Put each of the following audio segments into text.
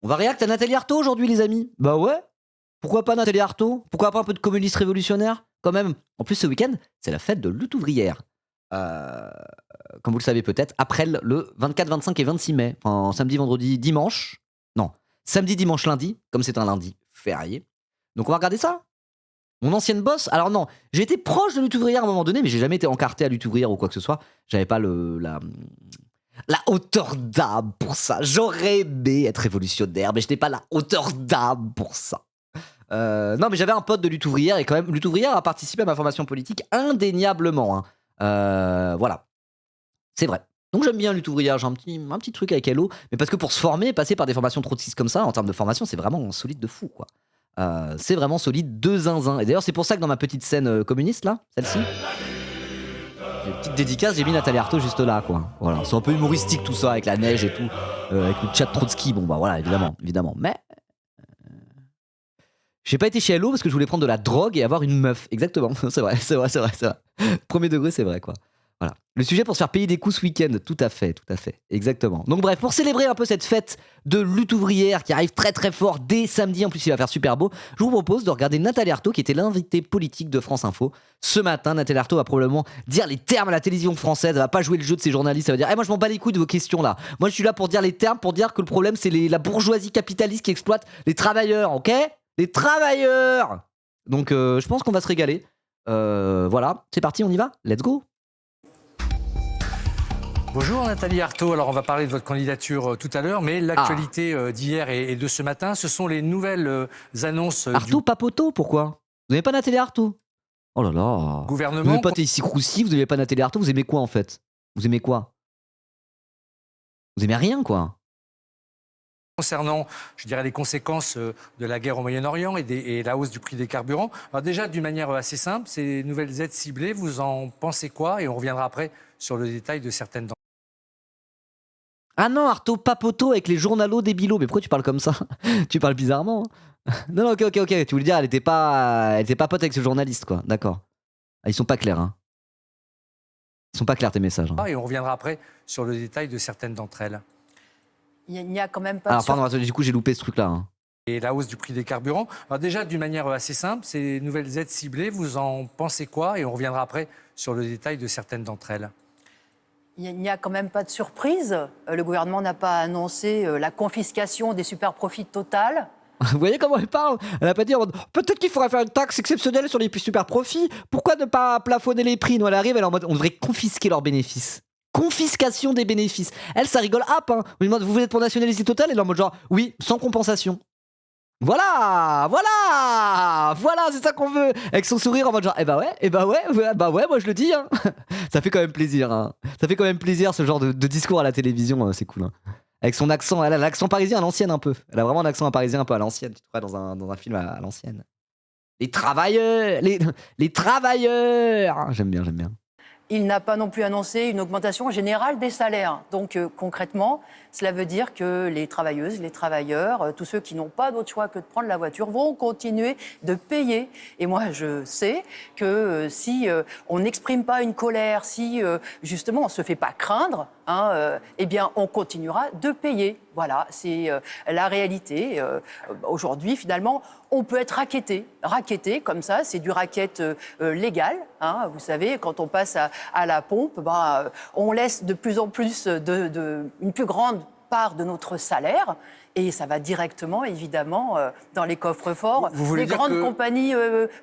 On va react à Nathalie Arthaud aujourd'hui, les amis. Bah ouais. Pourquoi pas Nathalie Arthaud? Pourquoi pas un peu de communiste révolutionnaire? Quand même. En plus, ce week-end, c'est la fête de lutte ouvrière. Euh, Comme vous le savez peut-être, après le 24, 25 et 26 mai. Enfin, samedi, vendredi, dimanche. Non. Samedi, dimanche, lundi. Comme c'est un lundi férié. Donc on va regarder ça. Mon ancienne boss. Alors non, j'ai été proche de lutte ouvrière à un moment donné, mais j'ai jamais été encarté à lutte ouvrière ou quoi que ce soit. J'avais pas la hauteur d'âme pour ça. J'aurais aimé être révolutionnaire, mais je n'ai pas la hauteur d'âme pour ça. Non, mais j'avais un pote de lutte ouvrière et quand même, lutte ouvrière a participé à ma formation politique indéniablement, hein. Voilà, c'est vrai. Donc j'aime bien lutte ouvrière, j'ai un petit truc avec Hello, mais parce que pour se former, passer par des formations trotskistes comme ça, en termes de formation, c'est vraiment solide de fou, quoi. C'est vraiment solide de zinzin. Et d'ailleurs, c'est pour ça que dans ma petite scène communiste, là, celle-ci, une petite dédicace, j'ai mis Nathalie Arthaud juste là, quoi. Voilà, c'est un peu humoristique tout ça, avec la neige et tout, avec le chat Trotsky, bon bah voilà, évidemment, évidemment. Mais j'ai pas été chez Hello parce que je voulais prendre de la drogue et avoir une meuf. Exactement, c'est vrai, c'est vrai, c'est vrai, c'est vrai. Premier degré, c'est vrai, quoi. Voilà. Le sujet pour se faire payer des coups ce week-end, tout à fait, exactement. Donc bref, pour célébrer un peu cette fête de lutte ouvrière qui arrive très très fort dès samedi, en plus il va faire super beau, je vous propose de regarder Nathalie Arthaud qui était l'invitée politique de France Info. Ce matin, Nathalie Arthaud va probablement dire les termes à la télévision française, elle va pas jouer le jeu de ces journalistes, elle va dire moi je m'en bats les couilles de vos questions là. Moi je suis là pour dire les termes, pour dire que le problème c'est la bourgeoisie capitaliste qui exploite les travailleurs, ok? Les travailleurs. Donc je pense qu'on va se régaler. Voilà, c'est parti, on y va. Let's go. Bonjour Nathalie Arthaud, alors on va parler de votre candidature tout à l'heure, mais l'actualité d'hier et de ce matin, ce sont les nouvelles annonces Arthaud Papoto, pourquoi? Vous n'aimez pas Nathalie Arthaud? Oh là là. du Vous gouvernement n'aimez pas Tessie Croussi, vous n'aimez pas Nathalie Arthaud, vous aimez quoi en fait? Vous aimez quoi? Vous aimez rien quoi. concernant, je dirais, les conséquences de la guerre au Moyen-Orient et la hausse du prix des carburants. Alors déjà, d'une manière assez simple, ces nouvelles aides ciblées, vous en pensez quoi? Et on reviendra après sur le détail de certaines d'entre Ah non, Arthaud Papoto avec les journalos débilos. Mais pourquoi tu parles comme ça? Tu parles bizarrement, hein. Non, non, ok. Tu voulais dire, elle était pas pote avec ce journaliste, quoi. D'accord. Ah, ils sont pas clairs, hein. Ils sont pas clairs tes messages, hein. et on reviendra après sur le détail de certaines d'entre elles. Il n'y a quand même pas Alors, de pardon, attends, du coup, j'ai loupé ce truc-là, hein. Et la hausse du prix des carburants. Alors déjà, d'une manière assez simple, ces nouvelles aides ciblées, vous en pensez quoi? Et on reviendra après sur le détail de certaines d'entre elles. Il n'y a quand même pas de surprise. Le gouvernement n'a pas annoncé la confiscation des super profits Total. Vous voyez comment elle parle? Elle a pas dit peut-être qu'il faudrait faire une taxe exceptionnelle sur les super profits. Pourquoi ne pas plafonner les prix? Nous, elle arrive, elle est en mode on devrait confisquer leurs bénéfices. Confiscation des bénéfices. Elle, ça rigole hop, hein. On lui demande vous êtes pour nationaliser Total? Elle est en mode genre oui, sans compensation. Voilà, c'est ça qu'on veut. Avec son sourire en mode genre, moi je le dis, hein. Ça fait quand même plaisir, hein. Ça fait quand même plaisir ce genre de discours à la télévision, c'est cool, hein. Avec son accent, elle a l'accent parisien à l'ancienne un peu. Elle a vraiment un accent parisien un peu à l'ancienne, tu vois, dans un film à l'ancienne. Les travailleurs, les travailleurs. J'aime bien. Il n'a pas non plus annoncé une augmentation générale des salaires. Donc concrètement, cela veut dire que les travailleuses, les travailleurs, tous ceux qui n'ont pas d'autre choix que de prendre la voiture vont continuer de payer. Et moi, je sais que si on n'exprime pas une colère, si justement on ne se fait pas craindre, eh bien on continuera de payer. Voilà, c'est la réalité. Aujourd'hui, finalement, on peut être racketté comme ça, c'est du racket légal. Vous savez, quand on passe à la pompe, on laisse de plus en plus une plus grande part de notre salaire. Et ça va directement, évidemment, dans les coffres-forts des grandes compagnies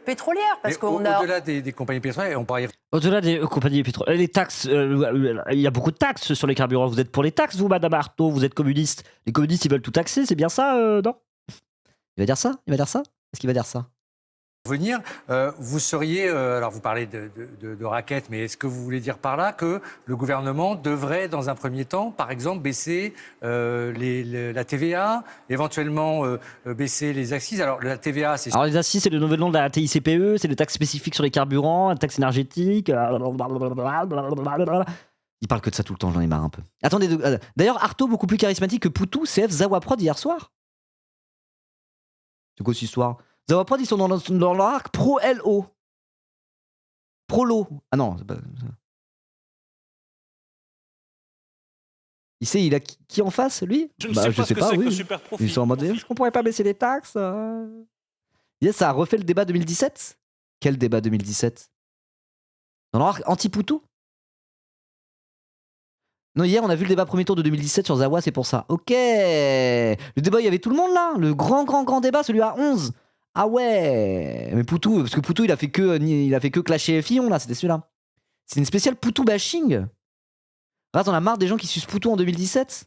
pétrolières. Parce au-delà des compagnies pétrolières, on parlait... Au-delà des compagnies pétrolières, les taxes, il y a beaucoup de taxes sur les carburants. Vous êtes pour les taxes, vous, Madame Arthaud? Vous êtes communiste. Les communistes, ils veulent tout taxer, c'est bien ça, non? Il va dire ça? Est-ce qu'il va dire ça? Venir, vous seriez, alors vous parlez de raquettes, mais est-ce que vous voulez dire par là que le gouvernement devrait, dans un premier temps, par exemple, baisser la TVA, éventuellement baisser les accises? Alors la TVA, c'est... Alors les accises, c'est le nouvel nom de la TICPE, c'est des taxes spécifiques sur les carburants, la taxe énergétique. Il parle que de ça tout le temps, j'en ai marre un peu. Attendez, d'ailleurs, Arthaud, beaucoup plus charismatique que Poutou, CF Zawaprod hier soir. C'est quoi cette histoire? Zawaprod, ils sont dans leur arc pro-LO. Pro-LO. Ah non, c'est pas... Il sait, il a qui en face, lui? Je ne sais pas ce que c'est que super profit. Ils sont en mode, est-ce qu'on pourrait pas baisser les taxes? Yes, ça a refait le débat 2017? Quel débat 2017? Non, anti-Poutou? Non, hier, on a vu le débat premier tour de 2017 sur Zawa, c'est pour ça. Ok. Le débat, il y avait tout le monde là. Le grand débat, celui à 11. Ah ouais. Mais Poutou, parce que Poutou, il a fait que clasher Fillon là, c'était celui-là. C'est une spéciale Poutou bashing. Là, t'en as marre des gens qui sucent Poutou en 2017?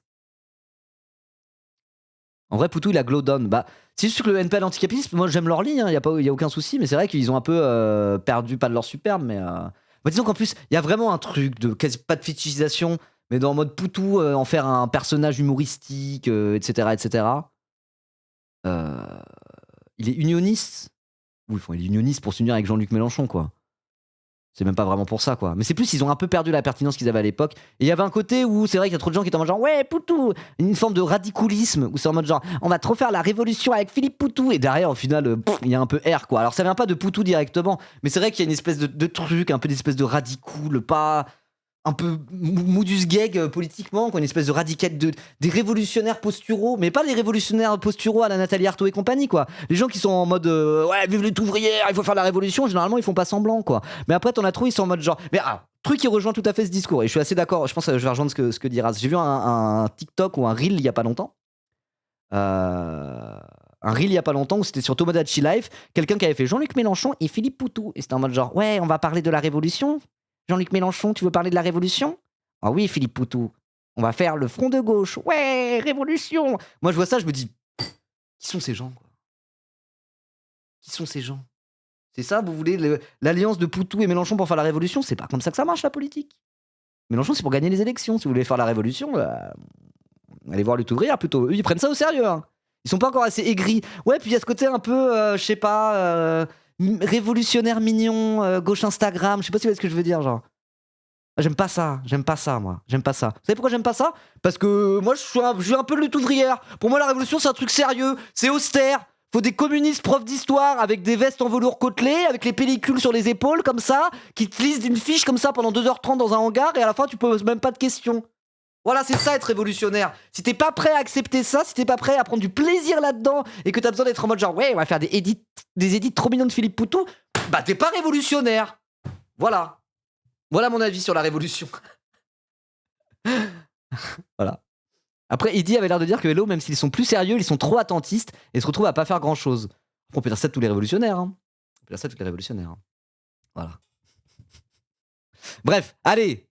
En vrai, Poutou, il a glow down. Bah, c'est juste que le NPL anticapitaliste, moi j'aime leur ligne, il y a aucun souci, mais c'est vrai qu'ils ont un peu perdu, pas de leur superbe, mais. Bah, disons qu'en plus, il y a vraiment un truc de quasi pas de fétichisation, mais dans le mode Poutou, en faire un personnage humoristique, etc., etc. Il est unioniste. Oui, il est unioniste pour s'unir avec Jean-Luc Mélenchon, quoi. C'est même pas vraiment pour ça, quoi. Mais c'est plus, ils ont un peu perdu la pertinence qu'ils avaient à l'époque. Et il y avait un côté où c'est vrai qu'il y a trop de gens qui étaient en mode genre, ouais, Poutou, une forme de radicalisme, où c'est en mode genre, on va trop faire la révolution avec Philippe Poutou. Et derrière, au final, il y a un peu R, quoi. Alors ça vient pas de Poutou directement, mais c'est vrai qu'il y a une espèce de truc, un peu d'espèce de radicoule, pas. Un peu moudus gag politiquement, quoi, une espèce de radical des révolutionnaires posturaux, mais pas les révolutionnaires posturaux à la Nathalie Arthaud et compagnie, quoi. Les gens qui sont en mode ouais, vive les ouvrières, il faut faire la révolution, généralement ils font pas semblant, quoi. Mais après t'en as trop, ils sont en mode genre, mais truc qui rejoint tout à fait ce discours, et je suis assez d'accord, je pense que je vais rejoindre ce que dit Raz. J'ai vu un TikTok ou un Reel il y a pas longtemps. Un Reel il y a pas longtemps où c'était sur Tomodachi Life, quelqu'un qui avait fait Jean-Luc Mélenchon et Philippe Poutou, et c'était en mode genre, ouais, on va parler de la révolution. Jean-Luc Mélenchon, tu veux parler de la révolution? Ah oui, Philippe Poutou, on va faire le front de gauche. Ouais, révolution. Moi, je vois ça, je me dis, qui sont ces gens, quoi? Qui sont ces gens? C'est ça, vous voulez l'alliance de Poutou et Mélenchon pour faire la révolution? C'est pas comme ça que ça marche, la politique. Mélenchon, c'est pour gagner les élections. Si vous voulez faire la révolution, allez voir Lutte ouvrière plutôt. Eux, ils prennent ça au sérieux. Hein. Ils sont pas encore assez aigris. Ouais, puis il y a ce côté un peu, je sais pas, révolutionnaire mignon, gauche Instagram. Je sais pas si vous voyez ce que je veux dire, genre. J'aime pas ça, moi. J'aime pas ça. Vous savez pourquoi j'aime pas ça? Parce que moi, je suis un peu de lutte ouvrière. Pour moi, la révolution, c'est un truc sérieux. C'est austère. Faut des communistes profs d'histoire avec des vestes en velours côtelé, avec les pellicules sur les épaules, comme ça, qui te lisent d'une fiche comme ça pendant 2h30 dans un hangar, et à la fin, tu poses même pas de questions. Voilà, c'est ça être révolutionnaire. Si t'es pas prêt à accepter ça, si t'es pas prêt à prendre du plaisir là-dedans, et que t'as besoin d'être en mode genre, ouais, on va faire des edits trop mignons de Philippe Poutou, bah t'es pas révolutionnaire. Voilà. Voilà mon avis sur la révolution. Voilà. Après, Idi avait l'air de dire que Hello, même s'ils sont plus sérieux, ils sont trop attentistes et se retrouvent à pas faire grand chose. On peut dire ça de tous les révolutionnaires. Hein. On peut dire ça de tous les révolutionnaires. Hein. Voilà. Bref, allez,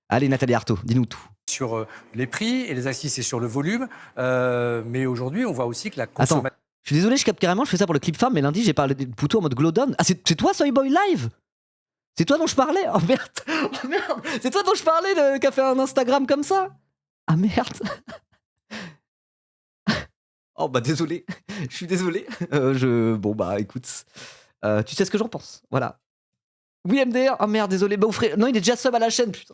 Nathalie Arthaud, dis-nous tout. Sur les prix et les axes, c'est sur le volume. Mais aujourd'hui, on voit aussi que la consommation. Attends, je suis désolé, je capte carrément, je fais ça pour le clip femme, mais lundi, j'ai parlé de Poutou en mode glow down. Ah, c'est toi, Soyboy Live? C'est toi dont je parlais? Oh merde! Oh merde! C'est toi dont je parlais, qui a fait un Instagram comme ça? Ah merde! Oh bah désolé, je suis désolé. Bon bah écoute, tu sais ce que j'en pense, voilà. Oui MDR, oh merde, désolé. Bah frère, non il est déjà sub à la chaîne, putain.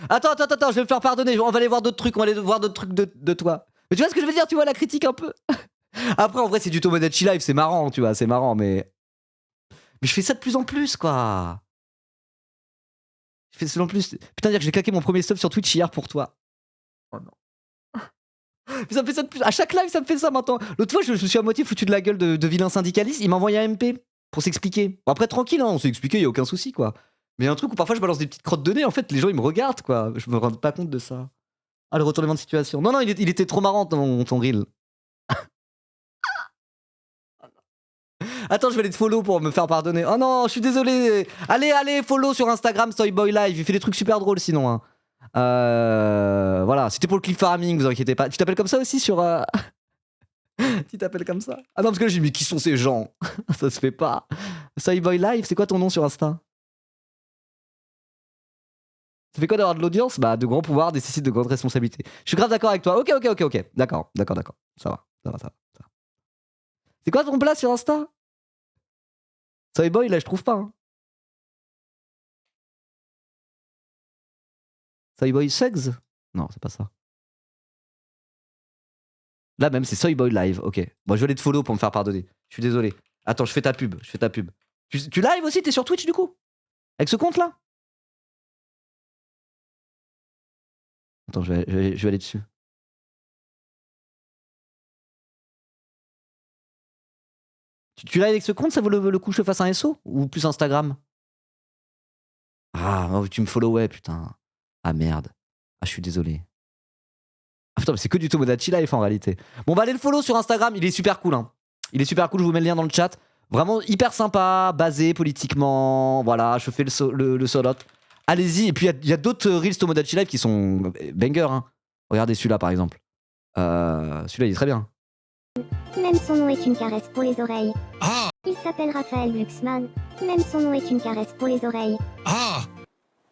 Attends, je vais me faire pardonner, on va aller voir d'autres trucs, de toi. Mais tu vois ce que je veux dire, tu vois la critique un peu? Après en vrai c'est du Tomodachi Live, c'est marrant, tu vois, c'est marrant, mais je fais ça de plus en plus, quoi. Je fais ça de plus en plus. Putain, dire que j'ai claqué mon premier sub sur Twitch hier pour toi. Oh non. Ça me fait ça de plus. À chaque live, ça me fait ça maintenant. L'autre fois, je me suis à moitié foutu de la gueule de vilain syndicaliste. Il m'a envoyé un MP pour s'expliquer. Bon, après, tranquille, hein, on s'est expliqué, y a aucun souci, quoi. Mais il y a un truc où parfois je balance des petites crottes de nez, en fait, les gens ils me regardent, quoi. Je me rends pas compte de ça. Ah, le retournement de situation. Non, il était trop marrant ton reel. Attends, je vais aller te follow pour me faire pardonner. Oh non, je suis désolé. Allez, follow sur Instagram, Soyboy Live. Il fait des trucs super drôles sinon. Hein. Voilà, c'était pour le clip farming, vous inquiétez pas. Tu t'appelles comme ça aussi sur. Tu t'appelles comme ça? Ah non, parce que là j'ai mis qui sont ces gens? Ça se fait pas. Soyboy Live, c'est quoi ton nom sur Insta? Ça fait quoi d'avoir de l'audience? Bah, de grands pouvoirs nécessitent de grandes responsabilités. Je suis grave d'accord avec toi. Ok. D'accord. Ça va. C'est quoi ton plat sur Insta? Soyboy, là, je trouve pas. Hein. Soyboy Suggs? Non, c'est pas ça. Là même, c'est Soyboy Live. Ok. Bon, je vais aller te follow pour me faire pardonner. Je suis désolé. Attends, je fais ta pub. Tu live aussi? T'es sur Twitch du coup? Avec ce compte là? Attends, je vais aller dessus. Tu l'as avec ce compte, ça vaut le coup que je fasse un SO ou plus Instagram? Ah, oh, tu me followais, putain. Ah merde. Ah, je suis désolé. Ah putain, mais c'est que du Tomodachi Life en réalité. Bon, bah allez le follow sur Instagram, il est super cool. Hein. Il est super cool, je vous mets le lien dans le chat. Vraiment hyper sympa, basé politiquement. Voilà, je fais le solo. Allez-y, et puis il y a d'autres Reels Tomodachi Life qui sont bangers. Hein. Regardez celui-là par exemple. Celui-là il est très bien. Même son nom est une caresse pour les oreilles. Ah! Il s'appelle Raphaël Glucksmann. Même son nom est une caresse pour les oreilles. Ah!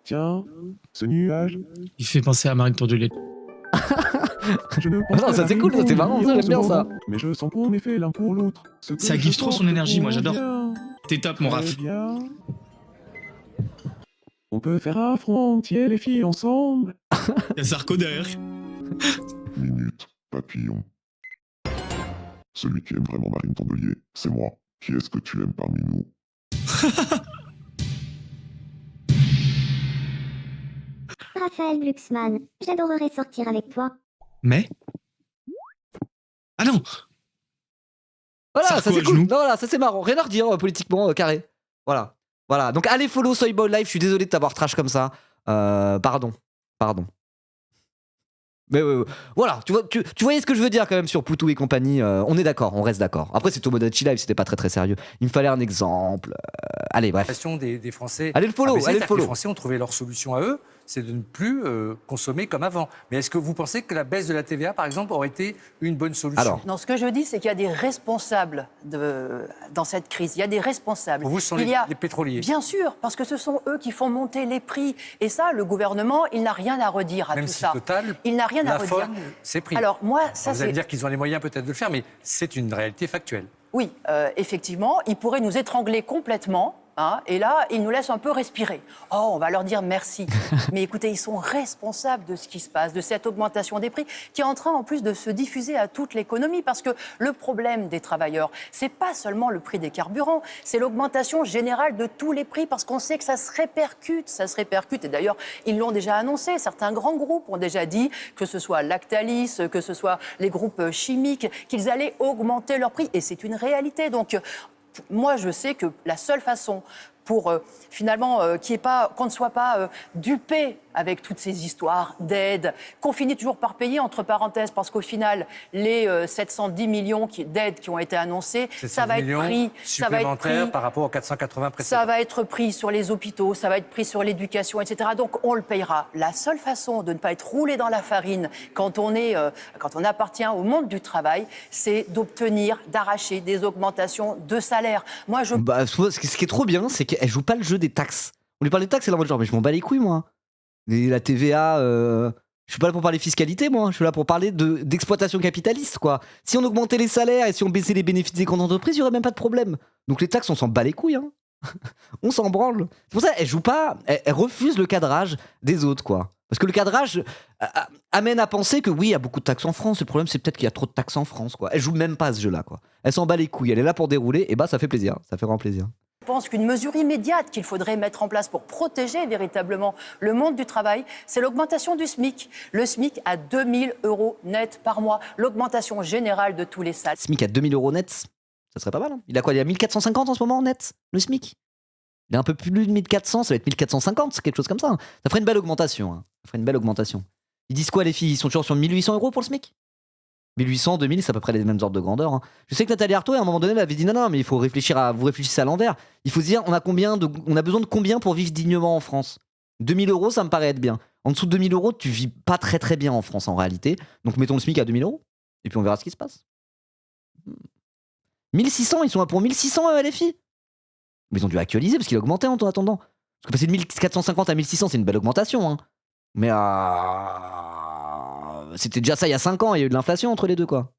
Tiens, ce nuage. Il fait penser à Marine Tourdulet. Je ne pense non, pas ça c'est cool, ça c'est marrant, ça, j'aime bien ça. Mais je sens qu'on est fait l'un pour l'autre. Ça give trop son énergie, moi j'adore. T'es top, mon Raph. Bien. On peut faire affronter les filles ensemble. Y'a Zarco derrière. Minute, papillon. Celui qui aime vraiment Marine Tondelier, c'est moi. Qui est-ce que tu aimes parmi nous? Raphaël Glucksmann, j'adorerais sortir avec toi. Mais? Ah non! Voilà, Sarko ça c'est à cool. genoux. Non, voilà, ça c'est marrant. Rien à redire politiquement, carré. Voilà. Voilà. Donc allez follow Soyboy Live. Je suis désolé de t'avoir trash comme ça. Pardon. Mais voilà, tu voyais ce que je veux dire quand même sur Poutou et compagnie. On est d'accord, on reste d'accord. Après c'est Tomodachi Live, c'était pas très sérieux. Il me fallait un exemple. Allez, bref. Des Français. Allez le follow, baisser, allez le follow. Les Français ont trouvé leur solution à eux, c'est de ne plus consommer comme avant. Mais est-ce que vous pensez que la baisse de la TVA, par exemple, aurait été une bonne solution? Alors. Non, ce que je dis, c'est qu'il y a des responsables dans cette crise. Il y a des responsables. Pour vous, ce sont les pétroliers? Bien sûr, parce que ce sont eux qui font monter les prix. Et ça, le gouvernement, il n'a rien à redire à Même tout si ça. Total, Il n'a rien à redire. C'est pris. Alors moi, ça vous allez me dire qu'ils ont les moyens peut-être de le faire, mais c'est une réalité factuelle. Oui, effectivement, ils pourraient nous étrangler complètement. Hein, et là, ils nous laissent un peu respirer. Oh, on va leur dire merci. Mais écoutez, ils sont responsables de ce qui se passe, de cette augmentation des prix qui est en train en plus de se diffuser à toute l'économie. Parce que le problème des travailleurs, c'est pas seulement le prix des carburants, c'est l'augmentation générale de tous les prix parce qu'on sait que ça se répercute. Et d'ailleurs, ils l'ont déjà annoncé. Certains grands groupes ont déjà dit, que ce soit Lactalis, que ce soit les groupes chimiques, qu'ils allaient augmenter leurs prix. Et c'est une réalité. Donc, moi, je sais que la seule façon pour finalement qu'on ne soit pas dupé avec toutes ces histoires d'aide, qu'on finit toujours par payer, entre parenthèses, parce qu'au final, les 710 millions d'aides qui ont été annoncées, ça va être pris supplémentaires par rapport aux 480 précédents. Ça va être pris sur les hôpitaux, ça va être pris sur l'éducation, etc. Donc on le payera. La seule façon de ne pas être roulé dans la farine quand on appartient au monde du travail, c'est d'arracher des augmentations de salaire. Moi, ce qui est trop bien, c'est qu'elle joue pas le jeu des taxes. On lui parle des taxes, elle est en mode genre, mais je m'en bats les couilles, moi. Et la TVA, je suis pas là pour parler fiscalité, moi. Je suis là pour parler d'exploitation capitaliste, quoi. Si on augmentait les salaires et si on baissait les bénéfices des grandes entreprises, il y aurait même pas de problème. Donc les taxes, on s'en bat les couilles, hein. On s'en branle. C'est pour ça qu'elle joue pas, elle refuse le cadrage des autres, quoi. Parce que le cadrage amène à penser que oui, il y a beaucoup de taxes en France. Le problème, c'est peut-être qu'il y a trop de taxes en France, quoi. Elle joue même pas à ce jeu-là, quoi. Elle s'en bat les couilles. Elle est là pour dérouler, et bah ça fait plaisir. Ça fait vraiment plaisir. Je pense qu'une mesure immédiate qu'il faudrait mettre en place pour protéger véritablement le monde du travail, c'est l'augmentation du SMIC. Le SMIC à 2 000 € net par mois. L'augmentation générale de tous les salaires. SMIC à 2 000 € net, ça serait pas mal. Hein. Il a quoi? Il a 1450 en ce moment net, le SMIC. Il a un peu plus de 1400, ça va être 1450, quelque chose comme ça. Hein. Ça ferait une belle augmentation. Hein. Ça ferait une belle augmentation. Ils disent quoi les filles? Ils sont toujours sur 1800 € pour le SMIC? 1800, 2000, c'est à peu près les mêmes ordres de grandeur. Hein. Je sais que Nathalie Arthaud, à un moment donné, elle avait dit non, mais il faut vous réfléchissez à l'envers. Il faut se dire, on a besoin de combien pour vivre dignement en France? 2000 €, ça me paraît être bien. En dessous de 2000 €, tu vis pas très très bien en France en réalité. Donc mettons le SMIC à 2000 € et puis on verra ce qui se passe. 1600, ils sont là pour 1600 les filles. Mais ils ont dû actualiser parce qu'il a augmenté en attendant. Parce que passer de 1450 à 1600, c'est une belle augmentation. Hein. Mais c'était déjà ça il y a 5 ans, il y a eu de l'inflation entre les deux, quoi.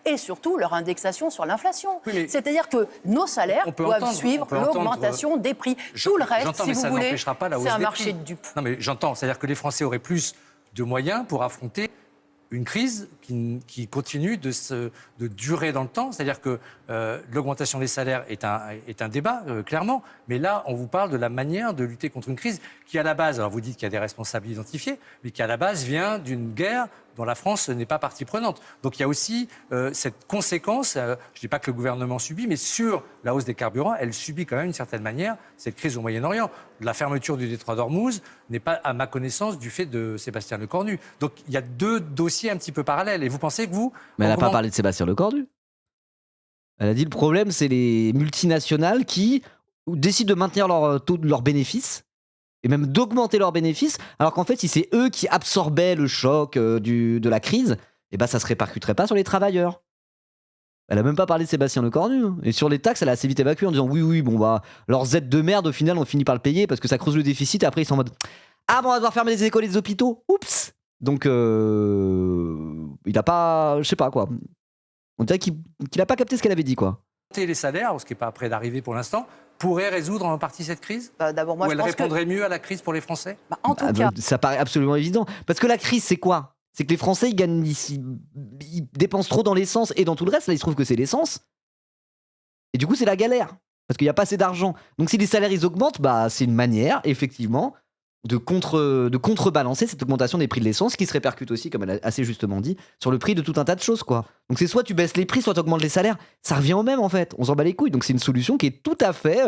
Et surtout leur indexation sur l'inflation. Oui, c'est-à-dire que nos salaires doivent suivre l'augmentation des prix. Tout le reste, si vous voulez, c'est un marché de dupes. Non, mais j'entends. C'est-à-dire que les Français auraient plus de moyens pour affronter une crise qui continue de durer dans le temps. C'est-à-dire que l'augmentation des salaires est un débat, clairement. Mais là, on vous parle de la manière de lutter contre une crise qui, à la base, alors vous dites qu'il y a des responsables identifiés, mais qui, à la base, vient d'une guerre dont la France n'est pas partie prenante. Donc il y a aussi cette conséquence, je ne dis pas que le gouvernement subit, mais sur la hausse des carburants, elle subit quand même d'une certaine manière cette crise au Moyen-Orient. La fermeture du détroit d'Ormuz n'est pas, à ma connaissance, du fait de Sébastien Lecornu. Donc il y a deux dossiers un petit peu parallèles. Et vous pensez que vous... Mais elle n'a pas parlé de Sébastien Lecornu. Elle a dit le problème, c'est les multinationales qui décident de maintenir leurs bénéfices et même d'augmenter leurs bénéfices, alors qu'en fait, si c'est eux qui absorbaient le choc de la crise, eh ben, ça se répercuterait pas sur les travailleurs. Elle a même pas parlé de Sébastien Lecornu. Hein. Et sur les taxes, elle a assez vite évacué en disant oui, bon bah, leurs aides de merde, au final, on finit par le payer parce que ça creuse le déficit et après, ils sont en mode ah bon, on va devoir fermer les écoles et les hôpitaux. Oups. Donc, il a pas, je sais pas quoi. On dirait qu'il a pas capté ce qu'elle avait dit, quoi. Les salaires, ce qui n'est pas prêt d'arriver pour l'instant, pourrait résoudre en partie cette crise ? D'abord, moi, ou je elle pense répondrait mieux à la crise pour les Français ? En tout cas. Ça paraît absolument évident. Parce que la crise, c'est quoi ? C'est que les Français, ils dépensent trop dans l'essence et dans tout le reste. Là, il se trouve que c'est l'essence. Et du coup, c'est la galère. Parce qu'il n'y a pas assez d'argent. Donc, si les salaires, ils augmentent, bah, c'est une manière, effectivement, de contrebalancer cette augmentation des prix de l'essence qui se répercute aussi, comme elle a assez justement dit, sur le prix de tout un tas de choses, quoi. Donc c'est soit tu baisses les prix, soit tu augmentes les salaires. Ça revient au même, en fait. On s'en bat les couilles. Donc c'est une solution qui est tout à fait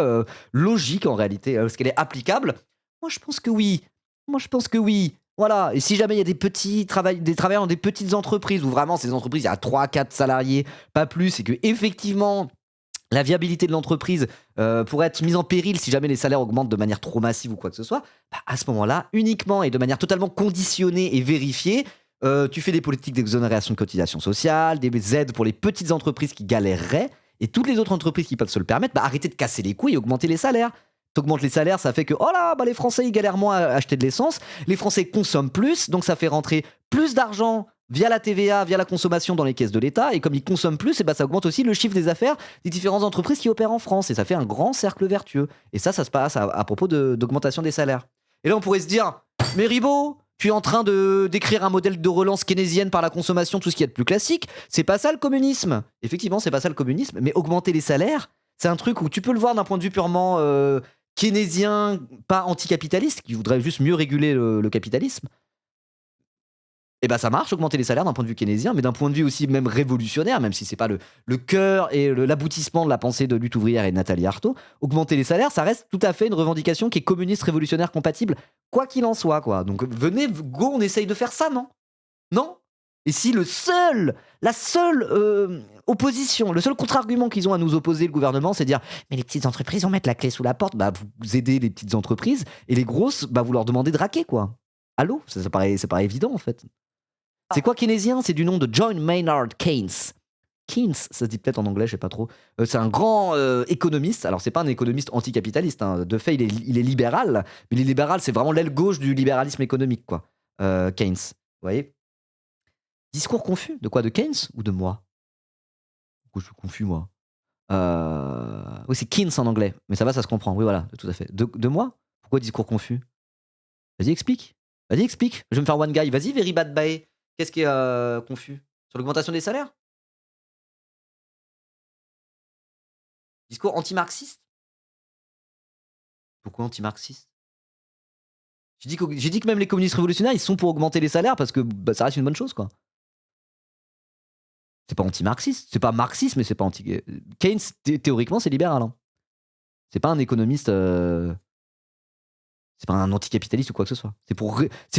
logique, en réalité. Est-ce qu'elle est applicable ? Moi, je pense que oui. Voilà. Et si jamais il y a des travailleurs dans des petites entreprises, où vraiment ces entreprises, il y a 3-4 salariés, pas plus, et que effectivement la viabilité de l'entreprise pourrait être mise en péril si jamais les salaires augmentent de manière trop massive ou quoi que ce soit, bah à ce moment-là, uniquement et de manière totalement conditionnée et vérifiée, tu fais des politiques d'exonération de cotisations sociales, des aides pour les petites entreprises qui galéreraient, et toutes les autres entreprises qui peuvent se le permettre, bah arrêtez de casser les couilles et augmenter les salaires. T'augmentes les salaires, ça fait que oh là, bah les Français ils galèrent moins à acheter de l'essence, les Français consomment plus, donc ça fait rentrer plus d'argent via la TVA, via la consommation dans les caisses de l'État, et comme ils consomment plus, et bah ça augmente aussi le chiffre des affaires des différentes entreprises qui opèrent en France, et ça fait un grand cercle vertueux. Et ça se passe à propos d'augmentation des salaires. Et là on pourrait se dire, mais Ribot, tu es en train d'écrire un modèle de relance keynésienne par la consommation, tout ce qui est de plus classique, c'est pas ça le communisme. Effectivement, c'est pas ça le communisme, mais augmenter les salaires, c'est un truc où tu peux le voir d'un point de vue purement keynésien, pas anticapitaliste, qui voudrait juste mieux réguler le capitalisme. Et bah ça marche, augmenter les salaires d'un point de vue keynésien, mais d'un point de vue aussi même révolutionnaire, même si c'est pas le cœur et l'aboutissement de la pensée de Lutte ouvrière et de Nathalie Arthaud, augmenter les salaires, ça reste tout à fait une revendication qui est communiste, révolutionnaire, compatible, quoi qu'il en soit, quoi. Donc venez, go, on essaye de faire ça, non ? Non ? Et si la seule opposition, le seul contre-argument qu'ils ont à nous opposer, le gouvernement, c'est de dire « Mais les petites entreprises, on met la clé sous la porte, bah vous aidez les petites entreprises, et les grosses, bah vous leur demandez de raquer, quoi. » Allô ? Ça paraît évident, en fait. C'est quoi keynésien ? C'est du nom de John Maynard Keynes. Keynes, ça se dit peut-être en anglais, je sais pas trop. C'est un grand économiste. Alors, c'est pas un économiste anticapitaliste. Hein. De fait, il est libéral. Mais les libérales, c'est vraiment l'aile gauche du libéralisme économique, quoi. Keynes. Vous voyez ? Discours confus. De quoi ? De Keynes ou de moi ? Pourquoi je suis confus, moi ? Oui, c'est Keynes en anglais. Mais ça va, ça se comprend. Oui, voilà, tout à fait. De moi ? Pourquoi discours confus ? Vas-y, explique. Je vais me faire one guy. Vas-y, very bad bye. Qu'est-ce qui est confus ? Sur l'augmentation des salaires ? Discours anti-marxiste ? Pourquoi anti-marxiste ? J'ai dit que même les communistes révolutionnaires, ils sont pour augmenter les salaires parce que bah, ça reste une bonne chose, quoi. C'est pas anti-marxiste, c'est pas marxiste, mais c'est pas anti... Keynes, théoriquement, c'est libéral. Hein. C'est pas un économiste... C'est pas un anticapitaliste ou quoi que ce soit. C'est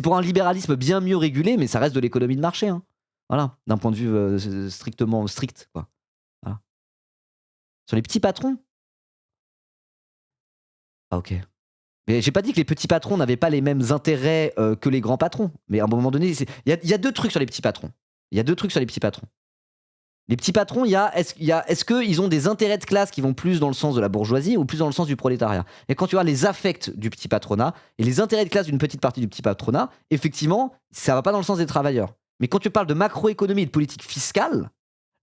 pour un libéralisme bien mieux régulé, mais ça reste de l'économie de marché. Hein. Voilà, d'un point de vue strictement strict, quoi. Voilà. Sur les petits patrons. Ah ok. Mais j'ai pas dit que les petits patrons n'avaient pas les mêmes intérêts que les grands patrons. Mais à un moment donné, il y a deux trucs sur les petits patrons. Les petits patrons, est-ce qu'ils ont des intérêts de classe qui vont plus dans le sens de la bourgeoisie ou plus dans le sens du prolétariat ? Et quand tu vois les affects du petit patronat et les intérêts de classe d'une petite partie du petit patronat, effectivement, ça va pas dans le sens des travailleurs. Mais quand tu parles de macroéconomie et de politique fiscale,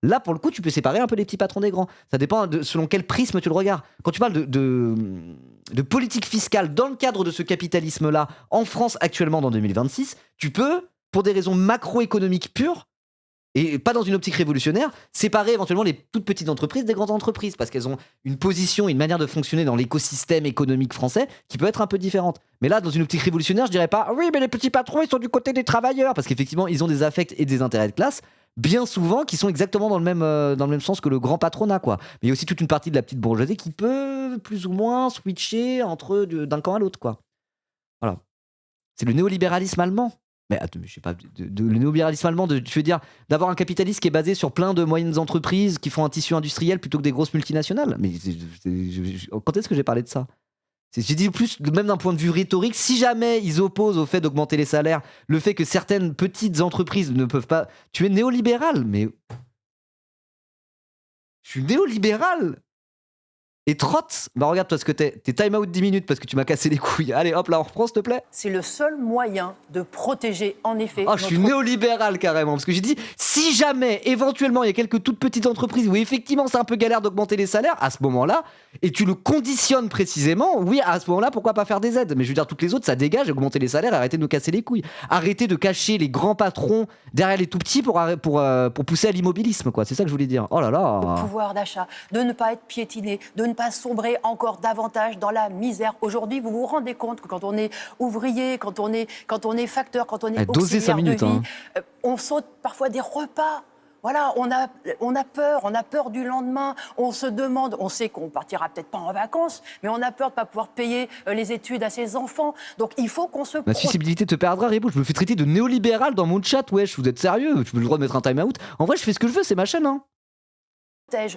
là, pour le coup, tu peux séparer un peu les petits patrons des grands. Ça dépend selon quel prisme tu le regardes. Quand tu parles de politique fiscale dans le cadre de ce capitalisme-là, en France actuellement dans 2026, tu peux pour des raisons macroéconomiques pures, et pas dans une optique révolutionnaire, séparer éventuellement les toutes petites entreprises des grandes entreprises, parce qu'elles ont une position, une manière de fonctionner dans l'écosystème économique français qui peut être un peu différente. Mais là, dans une optique révolutionnaire, je dirais pas oui, mais les petits patrons, ils sont du côté des travailleurs, parce qu'effectivement, ils ont des affects et des intérêts de classe, bien souvent, qui sont exactement dans le même sens que le grand patronat, quoi. Mais il y a aussi toute une partie de la petite bourgeoisie qui peut plus ou moins switcher d'un camp à l'autre, quoi. Voilà. C'est le néolibéralisme allemand. Mais attends, je sais pas, le néolibéralisme allemand, tu veux dire d'avoir un capitalisme qui est basé sur plein de moyennes entreprises qui font un tissu industriel plutôt que des grosses multinationales. Mais quand est-ce que j'ai parlé de ça? J'ai dit plus, même d'un point de vue rhétorique, si jamais ils opposent au fait d'augmenter les salaires, le fait que certaines petites entreprises ne peuvent pas. Tu es néolibéral, mais. Je suis néolibéral! Et trotte, bah regarde toi ce que t'es time out 10 minutes parce que tu m'as cassé les couilles. Allez hop là on reprend s'il te plaît. C'est le seul moyen de protéger en effet. Je suis néolibéral carrément parce que j'ai dit si jamais éventuellement il y a quelques toutes petites entreprises où effectivement c'est un peu galère d'augmenter les salaires à ce moment-là et tu le conditionnes précisément, oui à ce moment-là pourquoi pas faire des aides, mais je veux dire toutes les autres ça dégage, augmenter les salaires, arrêtez de nous casser les couilles, arrêtez de cacher les grands patrons derrière les tout petits pour pousser à l'immobilisme quoi, c'est ça que je voulais dire. Oh là là. Le pouvoir d'achat, de ne pas être piétiné, de ne pas sombrer encore davantage dans la misère. Aujourd'hui, vous vous rendez compte que quand on est ouvrier, quand on est facteur, quand on est auxiliaire de vie, on saute parfois des repas. Voilà, on a peur du lendemain. On se demande, on sait qu'on partira peut-être pas en vacances, mais on a peur de pas pouvoir payer les études à ses enfants. Donc il faut qu'on se. La susceptibilité te perdra, Rebo. Je me fais traiter de néolibéral dans mon chat. Wesh, vous êtes sérieux? Tu peux le droit de mettre un time out. En vrai, je fais ce que je veux, c'est ma chaîne, hein.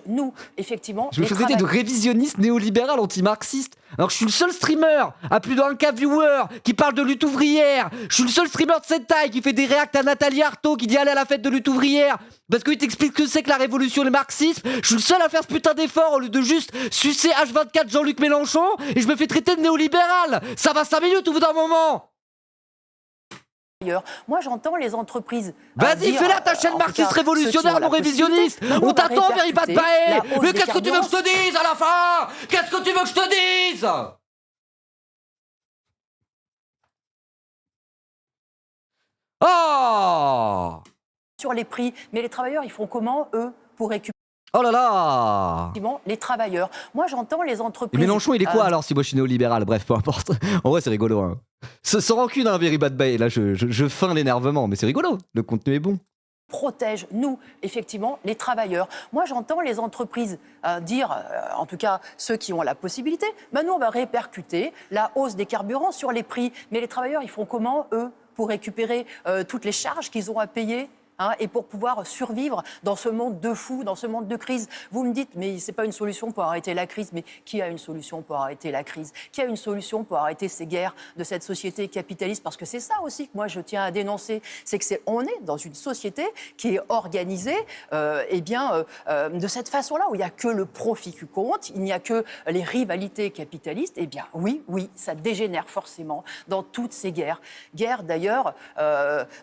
Nous, effectivement. Je me fais traiter de révisionniste néolibéral anti-marxiste. Alors que je suis le seul streamer à plus d'un K viewer qui parle de lutte ouvrière. Je suis le seul streamer de cette taille qui fait des réacts à Nathalie Arthaud qui dit aller à la fête de lutte ouvrière parce qu'il t'explique ce que c'est que la révolution et le marxisme. Je suis le seul à faire ce putain d'effort au lieu de juste sucer H24 Jean-Luc Mélenchon et je me fais traiter de néolibéral. Ça va 5 minutes au bout d'un moment. Moi, j'entends les entreprises. Vas-y, fais-la ta chaîne marxiste révolutionnaire, mon révisionniste. On t'attend, Veribat Bae. Mais qu'est-ce que tu veux que je te dise à la fin? Qu'est-ce que tu veux que je te dise? Oh! Sur les prix, mais les travailleurs, ils font comment, eux, pour récupérer? Oh là là! Les travailleurs. Moi, j'entends les entreprises. Et Mélenchon, il est quoi alors si moi je suis néolibéral? Bref, peu importe. En vrai, c'est rigolo. Hein. Sans rancune, hein, Very Bad Bay. Là, je feins l'énervement, mais c'est rigolo. Le contenu est bon. Protège, nous, effectivement, les travailleurs. Moi, j'entends les entreprises dire, en tout cas ceux qui ont la possibilité, nous, on va répercuter la hausse des carburants sur les prix. Mais les travailleurs, ils font comment, eux, pour récupérer toutes les charges qu'ils ont à payer? Et pour pouvoir survivre dans ce monde de fous, dans ce monde de crise. Vous me dites, mais c'est pas une solution pour arrêter la crise. Mais qui a une solution pour arrêter la crise? Qui a une solution pour arrêter ces guerres de cette société capitaliste? Parce que c'est ça aussi que moi je tiens à dénoncer. C'est que on est dans une société qui est organisée de cette façon-là, où il n'y a que le profit qui compte, il n'y a que les rivalités capitalistes. Eh bien oui, ça dégénère forcément dans toutes ces guerres. Guerres d'ailleurs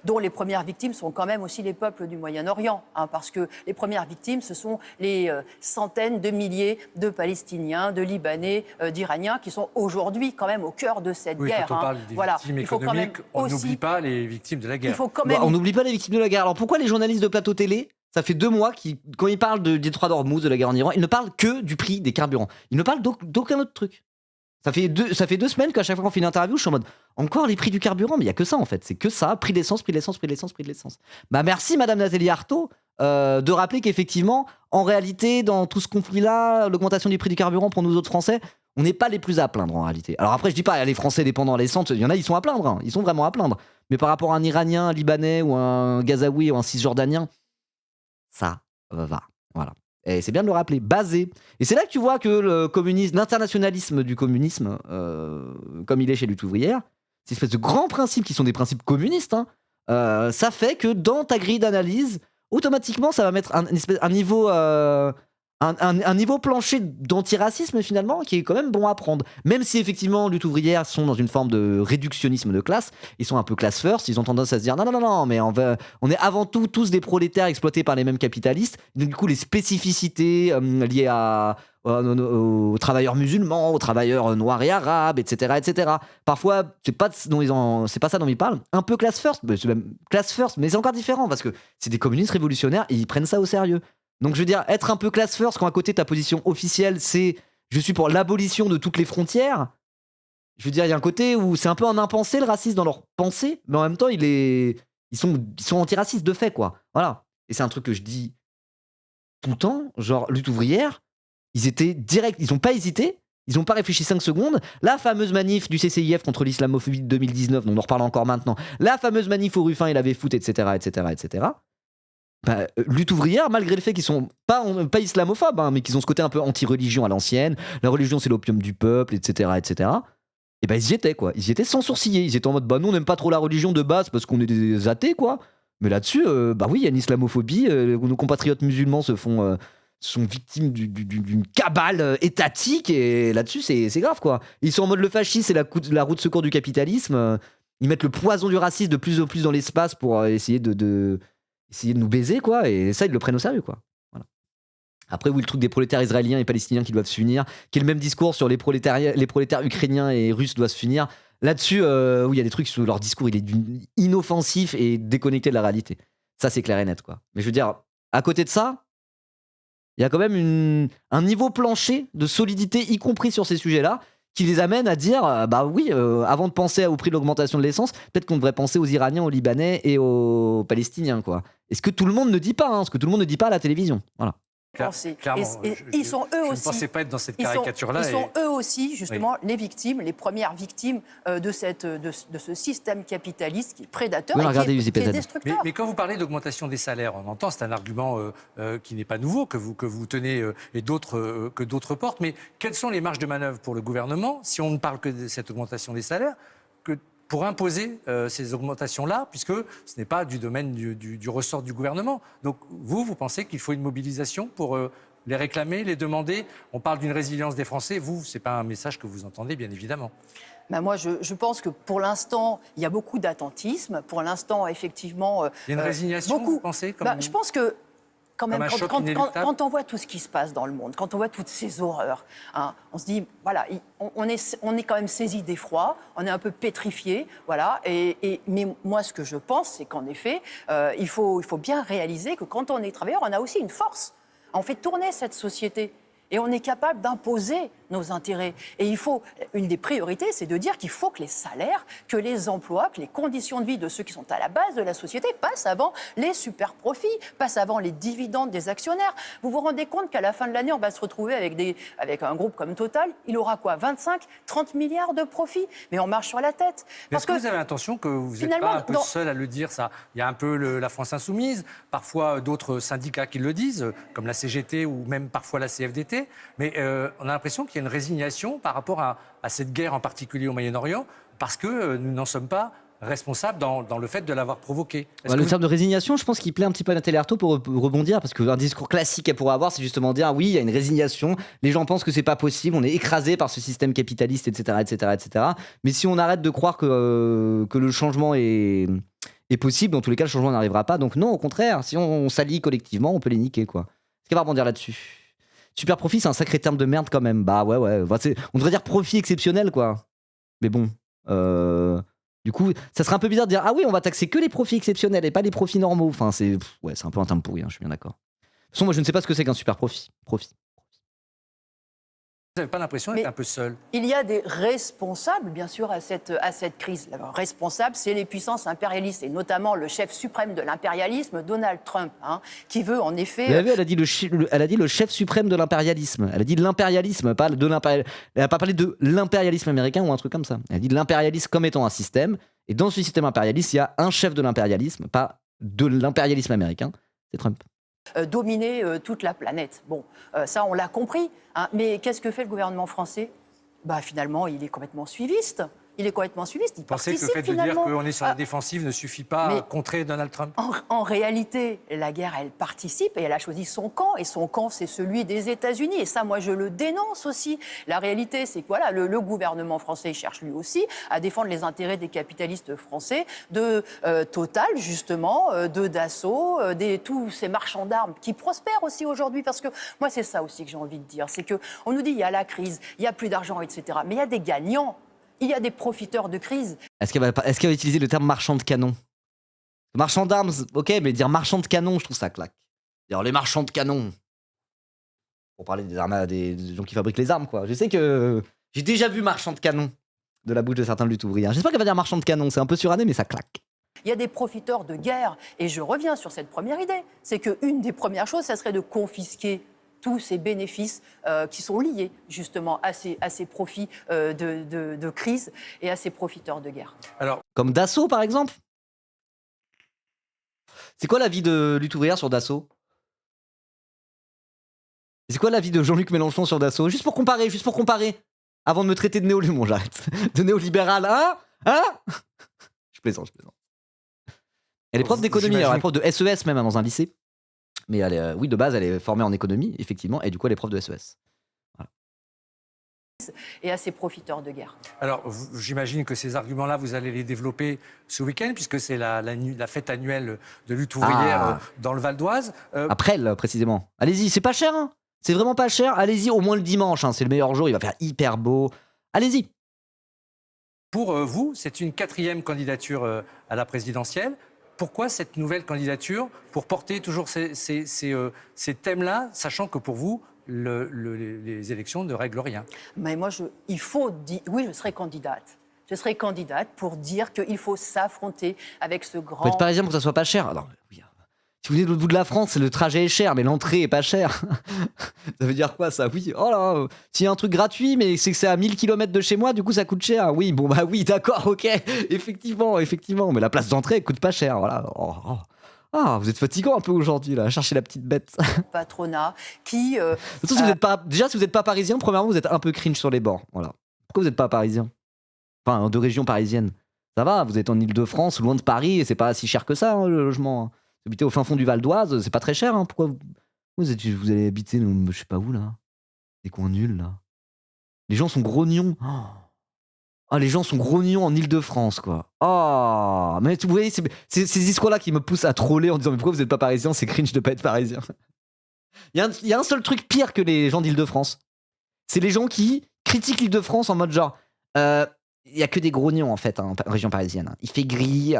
dont les premières victimes sont quand même aussi les peuples du Moyen-Orient, parce que les premières victimes, ce sont les centaines de milliers de Palestiniens, de Libanais, d'Iraniens qui sont aujourd'hui quand même au cœur de cette guerre. Quand on parle des victimes économiques, on n'oublie pas les victimes de la guerre. On n'oublie pas les victimes de la guerre. Alors pourquoi les journalistes de plateau télé, ça fait 2 mois, quand ils parlent des détroit d'Ormuz, de la guerre en Iran, ils ne parlent que du prix des carburants. Ils ne parlent d'aucun autre truc. Ça fait 2 semaines qu'à chaque fois qu'on fait une interview, je suis en mode encore les prix du carburant, mais il n'y a que ça en fait. C'est que ça, prix de l'essence, prix de l'essence, prix de l'essence, prix de l'essence. Merci Madame Nathalie Arthaud de rappeler qu'effectivement, en réalité, dans tout ce conflit-là, l'augmentation du prix du carburant pour nous autres Français, on n'est pas les plus à plaindre en réalité. Alors après, je dis pas, les Français dépendants à l'essence, il y en a, ils sont à plaindre, hein. Ils sont vraiment à plaindre. Mais par rapport à un Iranien, un Libanais ou un Gazaoui ou un Cisjordanien, ça va. Voilà. Et c'est bien de le rappeler, basé. Et c'est là que tu vois que le communisme, l'internationalisme du communisme, comme il est chez Lutte ouvrière, ces espèces de grands principes qui sont des principes communistes, ça fait que dans ta grille d'analyse, automatiquement, ça va mettre un niveau plancher d'antiracisme finalement qui est quand même bon à prendre. Même si effectivement Lutte ouvrière sont dans une forme de réductionnisme de classe, ils sont un peu class first, ils ont tendance à se dire non, mais on est avant tout tous des prolétaires exploités par les mêmes capitalistes. Donc, du coup, les spécificités liées aux travailleurs musulmans, aux travailleurs noirs et arabes, etc., etc. Parfois, c'est pas ça dont ils parlent. Un peu class first, c'est même class first, mais c'est encore différent parce que c'est des communistes révolutionnaires et ils prennent ça au sérieux. Donc je veux dire, être un peu class first quand à côté ta position officielle c'est je suis pour l'abolition de toutes les frontières. Je veux dire, il y a un côté où c'est un peu un impensé le racisme dans leur pensée, mais en même temps ils sont antiracistes de fait, quoi. Voilà. Et c'est un truc que je dis tout le temps, genre lutte ouvrière, ils étaient directs, ils n'ont pas hésité, ils n'ont pas réfléchi 5 secondes. La fameuse manif du CCIF contre l'islamophobie de 2019, dont on en reparle encore maintenant, la fameuse manif au Ruffin et la V-Foot, etc., etc., etc. Bah, lutte ouvrière, malgré le fait qu'ils sont pas islamophobes, hein, mais qu'ils ont ce côté un peu anti-religion à l'ancienne, la religion c'est l'opium du peuple, etc., etc. Et bah ils y étaient, quoi. Ils y étaient sans sourciller. Ils étaient en mode, bah nous on n'aime pas trop la religion de base parce qu'on est des athées, quoi. Mais là-dessus, bah oui, il y a une islamophobie. Nos compatriotes musulmans sont victimes d'une cabale étatique et là-dessus c'est grave, quoi. Ils sont en mode le fascisme, c'est la roue de secours du capitalisme. Ils mettent le poison du racisme de plus en plus dans l'espace pour essayer de nous baiser, quoi, et ça ils le prennent au sérieux, quoi. Voilà. Après oui, le truc des prolétaires israéliens et palestiniens qui doivent s'unir, qui est le même discours sur les prolétaires ukrainiens et russes doivent s'unir. Là-dessus, oui, il y a des trucs sur leur discours, il est inoffensif et déconnecté de la réalité. Ça c'est clair et net, quoi. Mais je veux dire, à côté de ça, il y a quand même un niveau plancher de solidité, y compris sur ces sujets-là, qui les amène à dire, bah oui, avant de penser au prix de l'augmentation de l'essence, peut-être qu'on devrait penser aux Iraniens, aux Libanais et aux Palestiniens, quoi. Et ce que tout le monde ne dit pas, ce que tout le monde ne dit pas à la télévision. Voilà. Clairement, ils sont eux aussi. Je ne pensais pas être dans cette caricature-là. Ils sont eux aussi, justement, les victimes, les premières victimes de ce système capitaliste qui est prédateur et qui est destructeur. Mais quand vous parlez d'augmentation des salaires, on entend, c'est un argument qui n'est pas nouveau, que vous tenez et que d'autres portent. Mais quelles sont les marges de manœuvre pour le gouvernement, si on ne parle que de cette augmentation des salaires, pour imposer ces augmentations-là, puisque ce n'est pas du domaine du ressort du gouvernement. Donc vous pensez qu'il faut une mobilisation pour les réclamer, les demander? On parle d'une résilience des Français. Vous, ce n'est pas un message que vous entendez, bien évidemment. Ben moi, je pense que pour l'instant, il y a beaucoup d'attentisme. Pour l'instant, effectivement... il y a une résignation, vous pensez Je pense que quand même, quand on voit tout ce qui se passe dans le monde, quand on voit toutes ces horreurs, hein, on se dit, voilà, on est quand même saisi d'effroi, on est un peu pétrifié, voilà. Mais moi, ce que je pense, c'est qu'en effet, il faut bien réaliser que quand on est travailleur, on a aussi une force. On fait tourner cette société. Et on est capable d'imposer nos intérêts. Et une des priorités, c'est de dire qu'il faut que les salaires, que les emplois, que les conditions de vie de ceux qui sont à la base de la société passent avant les super profits, passent avant les dividendes des actionnaires. Vous vous rendez compte qu'à la fin de l'année, on va se retrouver avec un groupe comme Total, il aura quoi, 25, 30 milliards de profits? Mais on marche sur la tête. Est-ce que vous avez l'impression que vous n'êtes pas un peu seul à le dire, ça? Il y a un peu la France Insoumise, parfois d'autres syndicats qui le disent, comme la CGT ou même parfois la CFDT. Mais on a l'impression qu'il y a une résignation par rapport à cette guerre en particulier au Moyen-Orient, parce que nous n'en sommes pas responsables dans le fait de l'avoir provoqué. Le terme de résignation, je pense qu'il plaît un petit peu à Nathalie Arthaud pour rebondir, parce qu'un discours classique qu'elle pourrait avoir, c'est justement dire oui, il y a une résignation, les gens pensent que c'est pas possible, on est écrasé par ce système capitaliste, etc., etc., etc. Mais si on arrête de croire que le changement est possible, dans tous les cas, le changement n'arrivera pas. Donc non, au contraire, si on s'allie collectivement, on peut les niquer, quoi. Est-ce qu'elle va rebondir là-dessus? Super profit, c'est un sacré terme de merde quand même. Bah ouais. On devrait dire profit exceptionnel, quoi. Mais bon. Du coup, ça serait un peu bizarre de dire ah oui, on va taxer que les profits exceptionnels et pas les profits normaux. Enfin, c'est un peu un terme pourri, hein, je suis bien d'accord. De toute façon, moi, je ne sais pas ce que c'est qu'un super profit. Vous n'avez pas l'impression d'être un peu seul? Il y a des responsables, bien sûr, à cette crise. Le responsable, c'est les puissances impérialistes, et notamment le chef suprême de l'impérialisme, Donald Trump, qui veut en effet... Vous avez vu, elle a dit le chef suprême de l'impérialisme. Elle a dit de l'impérialisme, pas de l'impérialisme. Elle n'a pas parlé de l'impérialisme américain ou un truc comme ça. Elle a dit de l'impérialisme comme étant un système. Et dans ce système impérialiste, il y a un chef de l'impérialisme, pas de l'impérialisme américain. C'est Trump. Dominer toute la planète. Bon, ça, on l'a compris. Mais qu'est-ce que fait le gouvernement français? Finalement, il est complètement suiviste. Il est complètement suiviste. Il Vous pensez que le participe fait de dire finalement. qu'on est sur la défensive ne suffit pas mais- à contrer Donald Trump? En réalité, la guerre, elle participe et elle a choisi son camp. Et son camp, c'est celui des États-Unis. Et ça, moi, je le dénonce aussi. La réalité, c'est que voilà, le gouvernement français cherche lui aussi à défendre les intérêts des capitalistes français, de Total, justement, de Dassault, tous ces marchands d'armes qui prospèrent aussi aujourd'hui. Parce que moi, c'est ça aussi que j'ai envie de dire. C'est qu'on nous dit il y a la crise, il n'y a plus d'argent, etc. Mais il y a des gagnants. Il y a des profiteurs de crise. Est-ce qu'elle va utiliser le terme marchand de canon? Marchand d'armes, ok, mais dire marchand de canon, je trouve ça claque. Dire les marchands de canon. Pour parler des armes, des gens qui fabriquent les armes, quoi. Je sais que j'ai déjà vu marchand de canon de la bouche de certains luttes ouvrières. J'espère qu'elle va dire marchand de canon, c'est un peu suranné, mais ça claque. Il y a des profiteurs de guerre. Et je reviens sur cette première idée. C'est qu'une des premières choses, ça serait de confisquer tous ces bénéfices qui sont liés justement à ces profits de crise et à ces profiteurs de guerre. Alors, Comme Dassault, par exemple. C'est quoi l'avis de lutte ouvrière sur Dassault? C'est quoi l'avis de Jean-Luc Mélenchon sur Dassault? Juste pour comparer. Avant de me traiter de bon, j'arrête. De néolibéral, hein? Je plaisante. Elle est prof d'économie, alors elle est prof de SES même, hein, dans un lycée. Mais elle est, oui, de base, elle est formée en économie, effectivement, et du coup, elle est prof de SES. Voilà. Et à ces profiteurs de guerre. Alors, j'imagine que ces arguments-là, vous allez les développer ce week-end, puisque c'est la fête annuelle de lutte ouvrière dans le Val d'Oise. Après, elle, précisément. Allez-y, c'est pas cher, hein. C'est vraiment pas cher. Allez-y, au moins le dimanche, hein. C'est le meilleur jour, il va faire hyper beau. Allez-y. Pour vous, c'est une 4e candidature à la présidentielle. Pourquoi cette nouvelle candidature pour porter toujours ces thèmes-là, sachant que pour vous, les élections ne règlent rien? Mais moi, oui, je serai candidate. Je serai candidate pour dire qu'il faut s'affronter avec ce grand... Faut être parisien pour que ça soit pas cher. Alors, oui. Si vous venez de l'autre bout de la France, le trajet est cher, mais l'entrée est pas chère. Ça veut dire quoi, ça? Oui, oh là, s'il y a un truc gratuit, mais c'est que c'est à 1000 km de chez moi, du coup ça coûte cher. Oui, bon bah oui, d'accord, ok. Effectivement, mais la place d'entrée, elle coûte pas cher, voilà. Ah, vous êtes fatigant un peu aujourd'hui, là, à chercher la petite bête. patronat qui... Surtout, si vous n'êtes pas parisien, premièrement, vous êtes un peu cringe sur les bords. Voilà. Pourquoi vous n'êtes pas parisien? Enfin, de région parisienne. Ça va, vous êtes en Ile-de-France, loin de Paris, et c'est pas si cher que ça, hein, le logement. Vous habitez au fin fond du Val d'Oise, c'est pas très cher. Hein. Pourquoi vous allez habiter, je sais pas où, là? Des coins nuls, là. Les gens sont grognons. Ah, les gens sont grognons en Ile-de-France, quoi. Ah, mais vous voyez, c'est ces discours-là qui me poussent à troller en disant mais pourquoi vous n'êtes pas parisien? C'est cringe de pas être parisien. Il y a un seul truc pire que les gens d'Île-de-France. C'est les gens qui critiquent l'Île-de-France en mode genre il y a que des grognons en fait en région parisienne. Il fait gris,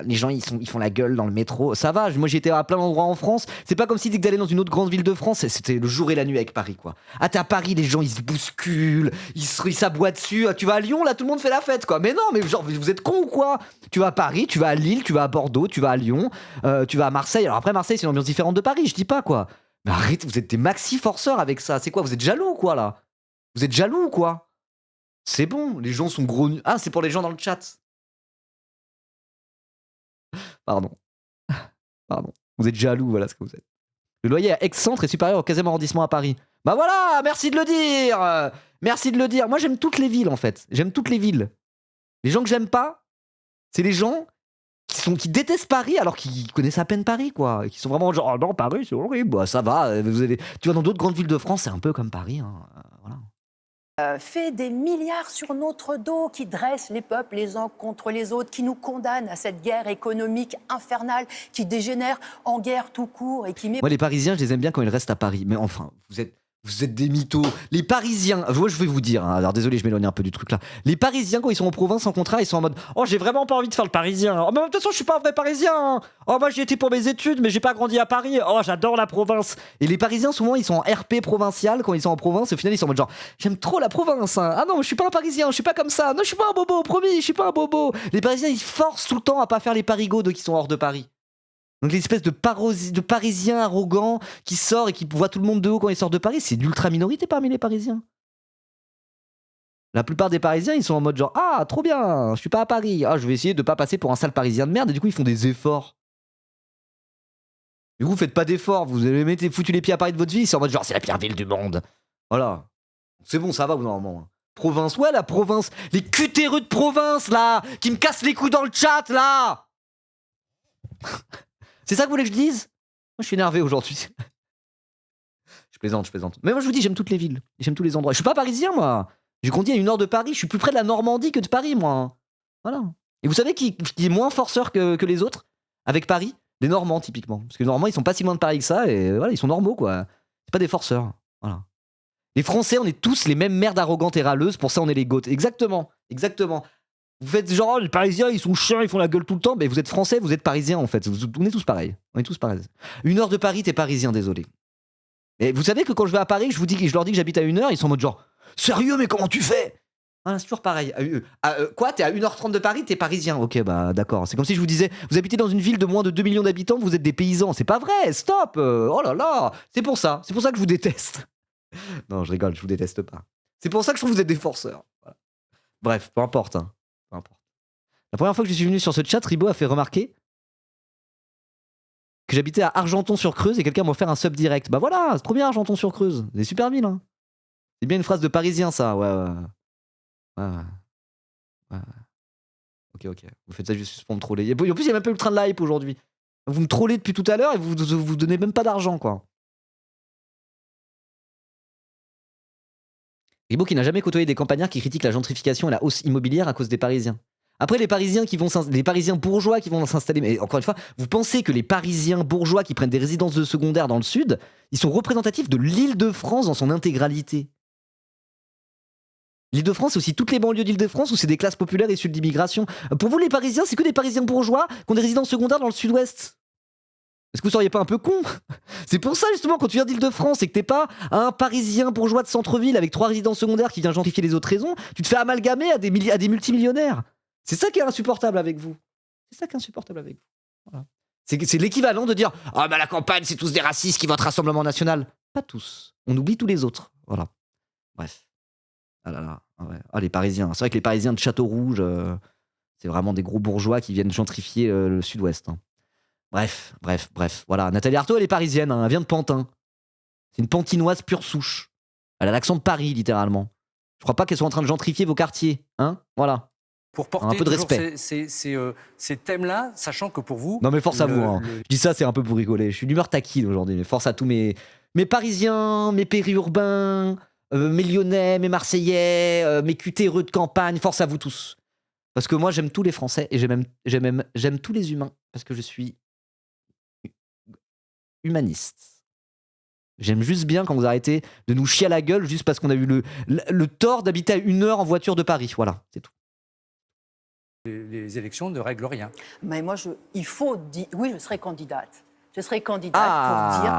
les gens ils font la gueule dans le métro. Ça va, moi j'étais à plein d'endroits en France. C'est pas comme si dès que d'aller dans une autre grande ville de France, c'était le jour et la nuit avec Paris quoi. Ah t'es à Paris, les gens ils se bousculent, ils s'aboient dessus. Tu vas à Lyon, là tout le monde fait la fête quoi. Mais non, mais genre vous êtes cons ou quoi? Tu vas à Paris, tu vas à Lille, tu vas à Bordeaux, tu vas à Lyon, tu vas à Marseille. Alors après Marseille c'est une ambiance différente de Paris, je dis pas quoi. Mais arrête, vous êtes des maxi forceurs avec ça. C'est quoi? Vous êtes jaloux ou quoi là? Vous êtes jaloux ou quoi? C'est bon, les gens sont gros. Ah, c'est pour les gens dans le chat. Pardon. Vous êtes jaloux, voilà ce que vous êtes. Le loyer à Aix-Centre est supérieur au 15e arrondissement à Paris. Bah voilà, merci de le dire. Merci de le dire. Moi, j'aime toutes les villes, en fait. J'aime toutes les villes. Les gens que j'aime pas, c'est les gens qui détestent Paris alors qu'ils connaissent à peine Paris, quoi. Et qui sont vraiment genre, oh non, Paris, c'est horrible. Bah, ça va. Tu vas dans d'autres grandes villes de France, c'est un peu comme Paris. Hein. Voilà. Fait des milliards sur notre dos, qui dressent les peuples les uns contre les autres, qui nous condamnent à cette guerre économique infernale, qui dégénère en guerre tout court et qui met... Moi, les Parisiens, je les aime bien quand ils restent à Paris. Mais enfin, vous êtes des mythos. Les Parisiens, moi je vais vous dire, hein, alors désolé, je m'éloigne un peu du truc là. Les Parisiens, quand ils sont en province en contrat, ils sont en mode oh, j'ai vraiment pas envie de faire le Parisien. Oh, mais de toute façon, je suis pas un vrai Parisien. Hein. Oh, moi j'y étais pour mes études, mais j'ai pas grandi à Paris. Oh, j'adore la province. Et les Parisiens, souvent, ils sont en RP provincial quand ils sont en province. Et au final, ils sont en mode genre j'aime trop la province. Hein. Ah non, je suis pas un Parisien, je suis pas comme ça. Non, je suis pas un bobo, promis, je suis pas un bobo. Les Parisiens, ils forcent tout le temps à pas faire les parigots de qui sont hors de Paris. Donc l'espèce de Parisien arrogant qui sort et qui voit tout le monde de haut quand il sort de Paris, c'est d'ultra minorité parmi les Parisiens. La plupart des Parisiens, ils sont en mode genre ah trop bien, je suis pas à Paris, ah je vais essayer de pas passer pour un sale Parisien de merde et du coup ils font des efforts. Et vous faites pas d'efforts, vous avez foutu les pieds à Paris de votre vie, c'est en mode genre c'est la pire ville du monde. Voilà, c'est bon, ça va ou normalement. Province, ouais, la province. Les cutéreux de province, là, qui me cassent les couilles dans le chat, là. C'est ça que vous voulez que je dise? Moi, je suis énervé aujourd'hui. Je plaisante. Mais moi, je vous dis, j'aime toutes les villes. J'aime tous les endroits. Je suis pas parisien, moi. J'ai grandi à 1 heure de Paris. Je suis plus près de la Normandie que de Paris, moi. Voilà. Et vous savez qui est moins forceur que les autres avec Paris? Les Normands, typiquement. Parce que les Normands, ils sont pas si loin de Paris que ça. Et voilà, ils sont normaux, quoi. C'est pas des forceurs. Voilà. Les Français, on est tous les mêmes merdes arrogantes et râleuses. Pour ça, on est les goths. Exactement. Vous faites genre, les Parisiens, ils sont chiants, ils font la gueule tout le temps. Mais vous êtes Français, vous êtes Parisiens, en fait. On est tous pareils. 1 heure de Paris, t'es Parisien, désolé. Et vous savez que quand je vais à Paris, je leur dis que j'habite à 1 heure, ils sont en mode genre, sérieux, mais comment tu fais? Voilà, c'est toujours pareil. Quoi, t'es à 1h30 de Paris, t'es parisien. Ok, bah d'accord. C'est comme si je vous disais, vous habitez dans une ville de moins de 2 millions d'habitants, vous êtes des paysans. C'est pas vrai, stop. Oh là là. C'est pour ça que je vous déteste. Non, je rigole, je vous déteste pas. C'est pour ça que je trouve que vous êtes des forceurs. Voilà. Bref, peu importe. Peu importe. La première fois que je suis venu sur ce chat, Ribo a fait remarquer que j'habitais à Argenton-sur-Creuse et quelqu'un m'a offert un sub direct. Bah voilà, c'est trop bien Argenton-sur-Creuse. C'est super ville, hein. C'est bien une phrase de parisien, ça. Ouais. Ok. Vous faites ça juste pour me troller. Et en plus, il n'y a même pas eu le train de l'hype aujourd'hui. Vous me trollez depuis tout à l'heure et vous donnez même pas d'argent, quoi. Ribo qui n'a jamais côtoyé des campagnards qui critiquent la gentrification et la hausse immobilière à cause des Parisiens. Après, les Parisiens bourgeois qui vont s'installer, mais encore une fois, vous pensez que les Parisiens bourgeois qui prennent des résidences de secondaire dans le sud, ils sont représentatifs de l'Île-de-France dans son intégralité. L'Île-de-France, c'est aussi toutes les banlieues d'Île-de-France où c'est des classes populaires issues de l'immigration. Pour vous, les Parisiens, c'est que des Parisiens bourgeois qui ont des résidences secondaires dans le sud-ouest. Est-ce que vous seriez pas un peu con? C'est pour ça, justement, quand tu viens d'Île-de-France et que t'es pas un Parisien bourgeois de centre-ville avec 3 résidences secondaires qui vient gentrifier les autres raisons, tu te fais amalgamer à des multimillionnaires. C'est ça qui est insupportable avec vous. Voilà. C'est l'équivalent de dire « Ah, bah la campagne, c'est tous des racistes qui votent Rassemblement National ». Pas tous. On oublie tous les autres. Voilà. Bref. Ah là là. Ah ouais. Ah, les Parisiens. C'est vrai que les Parisiens de Château-Rouge, c'est vraiment des gros bourgeois qui viennent gentrifier le sud-ouest. Hein. Bref. Voilà. Nathalie Arthaud, elle est parisienne. Hein. Elle vient de Pantin. C'est une pantinoise pure souche. Elle a l'accent de Paris, littéralement. Je crois pas qu'elle soit en train de gentrifier vos quartiers. Hein. Voilà. Pour porter un peu de respect. Ces thèmes-là, sachant que pour vous... Non mais force à vous. Hein. Je dis ça, c'est un peu pour rigoler. Je suis d'humeur taquine aujourd'hui. Mais force à tous mes Parisiens, mes périurbains, mes Lyonnais, mes Marseillais, mes cutéreux de campagne. Force à vous tous. Parce que moi, j'aime tous les Français et j'aime tous les humains. Parce que je suis humaniste. J'aime juste bien quand vous arrêtez de nous chier à la gueule juste parce qu'on a eu le tort d'habiter à 1 heure en voiture de Paris. Voilà, c'est tout. Les élections ne règlent rien. Mais moi, oui, je serai candidate. Je serai candidate pour dire...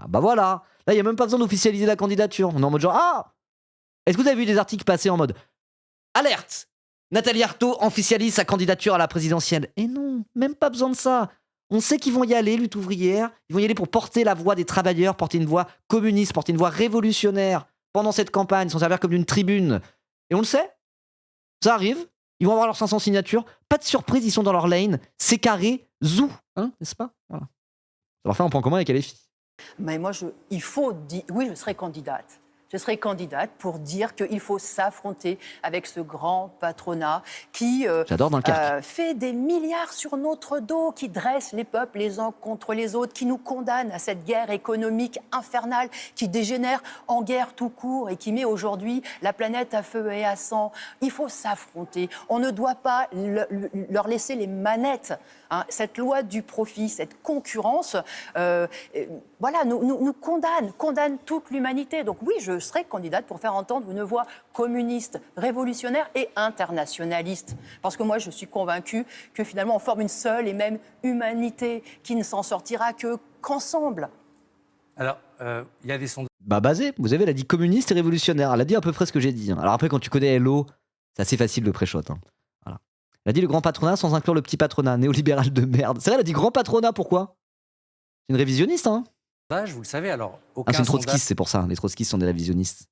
Bah voilà. Là, il n'y a même pas besoin d'officialiser la candidature. On est en mode genre, est-ce que vous avez vu des articles passer en mode alerte, Nathalie Arthaud officialise sa candidature à la présidentielle. Et non, même pas besoin de ça. On sait qu'ils vont y aller, lutte ouvrière. Ils vont y aller pour porter la voix des travailleurs, porter une voix communiste, porter une voix révolutionnaire pendant cette campagne, s'en servir comme d'une tribune. Et on le sait. Ça arrive. Ils vont avoir leurs 500 signatures. Pas de surprise, ils sont dans leur lane. C'est carré, zou, hein, n'est-ce pas? Voilà. Ça leur fait un point commun avec LFI. Mais moi, oui, je serai candidate. Je serai candidate pour dire qu'il faut s'affronter avec ce grand patronat qui fait des milliards sur notre dos, qui dresse les peuples les uns contre les autres, qui nous condamne à cette guerre économique infernale, qui dégénère en guerre tout court et qui met aujourd'hui la planète à feu et à sang. Il faut s'affronter. On ne doit pas leur laisser les manettes. Hein. Cette loi du profit, cette concurrence, nous condamne toute l'humanité. Donc oui, je serai candidate pour faire entendre une voix communiste, révolutionnaire et internationaliste. Parce que moi, je suis convaincue que finalement, on forme une seule et même humanité qui ne s'en sortira qu'ensemble. Alors, il y a des sondages... Basé, vous avez, elle a dit communiste et révolutionnaire. Elle a dit à peu près ce que j'ai dit. Hein. Alors après, quand tu connais LO, c'est assez facile de pré-shot. Hein. Voilà. Elle a dit le grand patronat sans inclure le petit patronat, néolibéral de merde. C'est vrai, elle a dit grand patronat, pourquoi? C'est une révisionniste, hein. Vous le savez, alors... C'est une trotskiste, c'est pour ça. Les trotskistes sont des révisionnistes.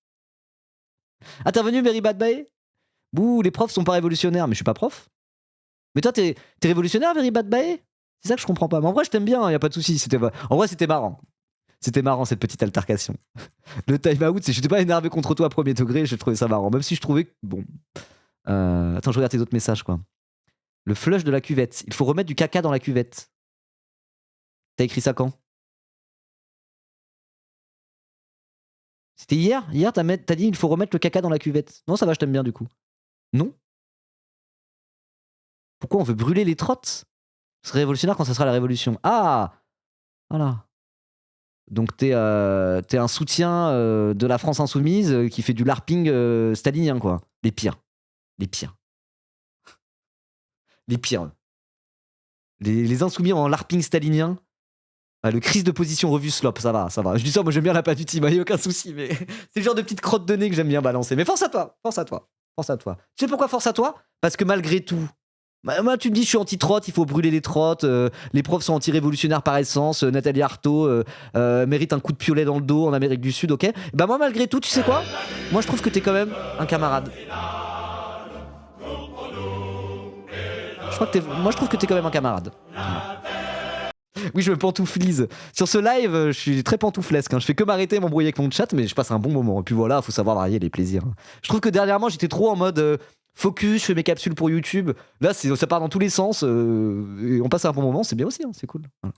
Intervenu, Berry Badbae. Bouh, les profs sont pas révolutionnaires, mais je suis pas prof. Mais toi, t'es révolutionnaire, Berry Badbae? C'est ça que je comprends pas. Mais en vrai, je t'aime bien, y a pas de souci. En vrai, c'était marrant. C'était marrant cette petite altercation. Le time out, j'étais pas énervé contre toi à premier degré, j'ai trouvé ça marrant. Même si je trouvais que, bon. Attends, je regarde tes autres messages, quoi. Le flush de la cuvette. Il faut remettre du caca dans la cuvette. T'as écrit ça quand? C'était hier? Hier, t'as dit il faut remettre le caca dans la cuvette. Non, ça va, je t'aime bien du coup. Non? Pourquoi on veut brûler les trottes? Ce serait révolutionnaire quand ça sera la révolution. Ah! Voilà. Donc t'es un soutien de la France insoumise qui fait du larping stalinien, quoi. Les pires. Les pires. Les pires. Les insoumis en larping stalinien. Le crise de position revue slop, ça va, ça va. Je dis ça, moi j'aime bien la pâte ultime, il n'y a aucun souci, mais c'est le genre de petite crotte de nez que j'aime bien balancer. Mais force à toi, force à toi, force à toi. Tu sais pourquoi force à toi? Parce que malgré tout, moi tu me dis je suis anti-trotte, il faut brûler les trottes, les profs sont anti-révolutionnaires par essence, Nathalie Arthaud mérite un coup de piolet dans le dos en Amérique du Sud, ok? Bah moi malgré tout, tu sais quoi? Moi je trouve que t'es quand même un camarade. Moi je trouve que t'es quand même un camarade. Oui, je me pantouflise. Sur ce live, je suis très pantouflesque. Je fais que m'arrêter et m'embrouiller avec mon chat, mais je passe un bon moment. Et puis voilà, faut savoir varier les plaisirs. Je trouve que dernièrement, j'étais trop en mode focus, je fais mes capsules pour YouTube. Là, ça part dans tous les sens. Et on passe un bon moment, c'est bien aussi, c'est cool. Voilà.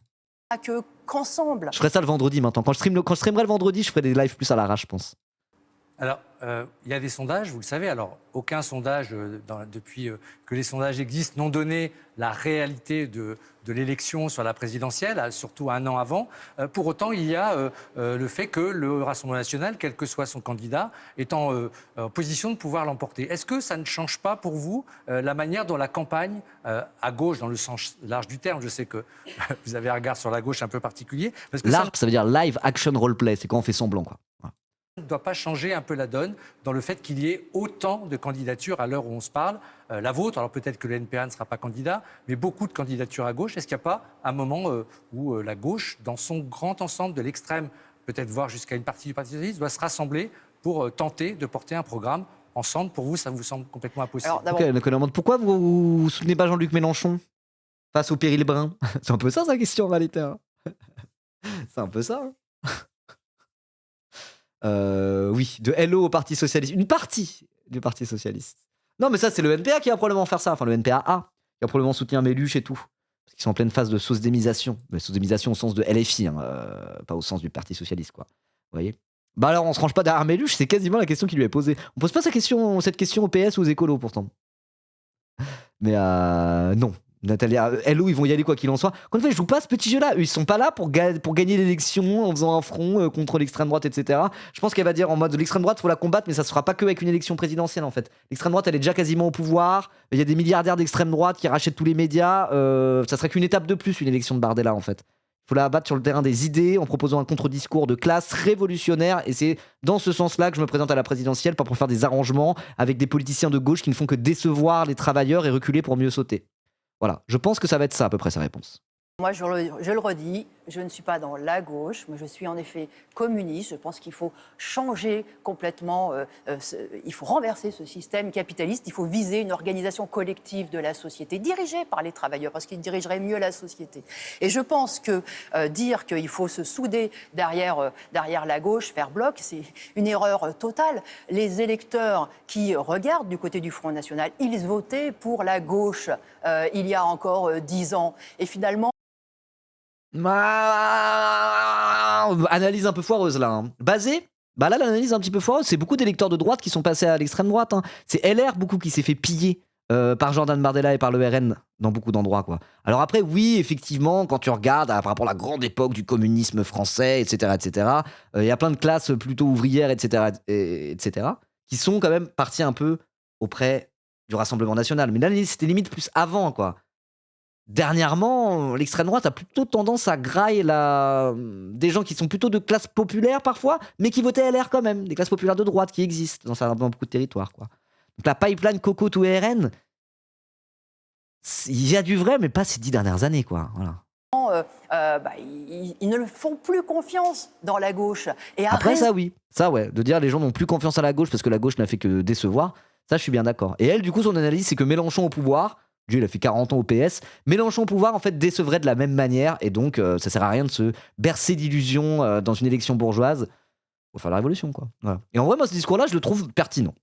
Qu'ensemble. Je ferai ça le vendredi maintenant. Quand je streamerai le vendredi, je ferai des lives plus à l'arrache, je pense. Alors, il y a des sondages, vous le savez. Alors, aucun sondage, depuis que les sondages existent, n'ont donné la réalité de l'élection sur la présidentielle, surtout un an avant. Pour autant, il y a le fait que le Rassemblement national, quel que soit son candidat, est en position de pouvoir l'emporter. Est-ce que ça ne change pas pour vous la manière dont la campagne, à gauche, dans le sens large du terme, je sais que vous avez un regard sur la gauche un peu particulier. LARP, ça veut dire Live Action Roleplay, c'est quand on fait semblant, quoi. Voilà. Ne doit pas changer un peu la donne dans le fait qu'il y ait autant de candidatures à l'heure où on se parle. La vôtre, alors peut-être que le NPA ne sera pas candidat, mais beaucoup de candidatures à gauche. Est-ce qu'il n'y a pas un moment où la gauche, dans son grand ensemble, de l'extrême, peut-être voire jusqu'à une partie du Parti socialiste, doit se rassembler pour tenter de porter un programme ensemble? Pour vous, ça vous semble complètement impossible? Alors, pourquoi vous soutenez pas Jean-Luc Mélenchon face au péril brun? C'est un peu ça sa question en réalité. Hein. C'est un peu ça. Hein. Oui, de LO au Parti Socialiste. Une partie du Parti Socialiste. Non, mais ça, c'est le NPA qui va probablement faire ça. Enfin, le NPA qui va probablement soutenir Méluche et tout. Parce qu'ils sont en pleine phase de sauce-démisation. Mais sauce-démisation au sens de LFI, hein, pas au sens du Parti Socialiste, quoi. Vous voyez? Bah alors, on se range pas derrière Méluche, c'est quasiment la question qui lui est posée. On pose pas cette question au PS ou aux écolos, pourtant. Mais non. Nathalie, LO, ils vont y aller quoi qu'il en soit. Quand ils jouent pas ce petit jeu-là, eux, ils sont pas là pour gagner l'élection en faisant un front contre l'extrême droite, etc. Je pense qu'elle va dire en mode l'extrême droite, faut la combattre, mais ça se fera pas que avec une élection présidentielle en fait. L'extrême droite, elle est déjà quasiment au pouvoir. Il y a des milliardaires d'extrême droite qui rachètent tous les médias. Ça serait qu'une étape de plus, une élection de Bardella en fait. Il faut la battre sur le terrain des idées en proposant un contre-discours de classe révolutionnaire. Et c'est dans ce sens-là que je me présente à la présidentielle, pas pour faire des arrangements avec des politiciens de gauche qui ne font que décevoir les travailleurs et reculer pour mieux sauter. Voilà, je pense que ça va être ça à peu près sa réponse. Moi, je le redis, je ne suis pas dans la gauche, mais je suis en effet communiste. Je pense qu'il faut changer complètement, il faut renverser ce système capitaliste, il faut viser une organisation collective de la société, dirigée par les travailleurs, parce qu'ils dirigeraient mieux la société. Et je pense que dire qu'il faut se souder derrière la gauche, faire bloc, c'est une erreur totale. Les électeurs qui regardent du côté du Front National, ils votaient pour la gauche il y a encore 10 ans. Et finalement, analyse un peu foireuse là. Hein. Basée, bah là l'analyse un petit peu foireuse, c'est beaucoup d'électeurs de droite qui sont passés à l'extrême droite. Hein. C'est LR beaucoup qui s'est fait piller par Jordan Bardella et par le RN dans beaucoup d'endroits quoi. Alors après oui effectivement quand tu regardes par rapport à la grande époque du communisme français etc il y a plein de classes plutôt ouvrières etc qui sont quand même parties un peu auprès du Rassemblement national. Mais là c'était limite plus avant quoi. Dernièrement, l'extrême droite a plutôt tendance à grailler des gens qui sont plutôt de classe populaire parfois, mais qui votaient LR quand même, des classes populaires de droite qui existent dans beaucoup de territoires. Quoi. Donc la pipeline Coco to RN, il y a du vrai, mais pas ces 10 dernières années. Quoi. Voilà. Ils ne font plus confiance dans la gauche. Et après ça, oui. Ça, ouais. De dire les gens n'ont plus confiance à la gauche parce que la gauche n'a fait que décevoir, ça, je suis bien d'accord. Et elle, du coup, son analyse, c'est que Mélenchon au pouvoir, Dieu, il a fait 40 ans au PS. Mélenchon au pouvoir, en fait, décevrait de la même manière. Et donc, ça sert à rien de se bercer d'illusions dans une élection bourgeoise. Faut faire la révolution, quoi. Voilà. Et en vrai, moi, ce discours-là, je le trouve pertinent.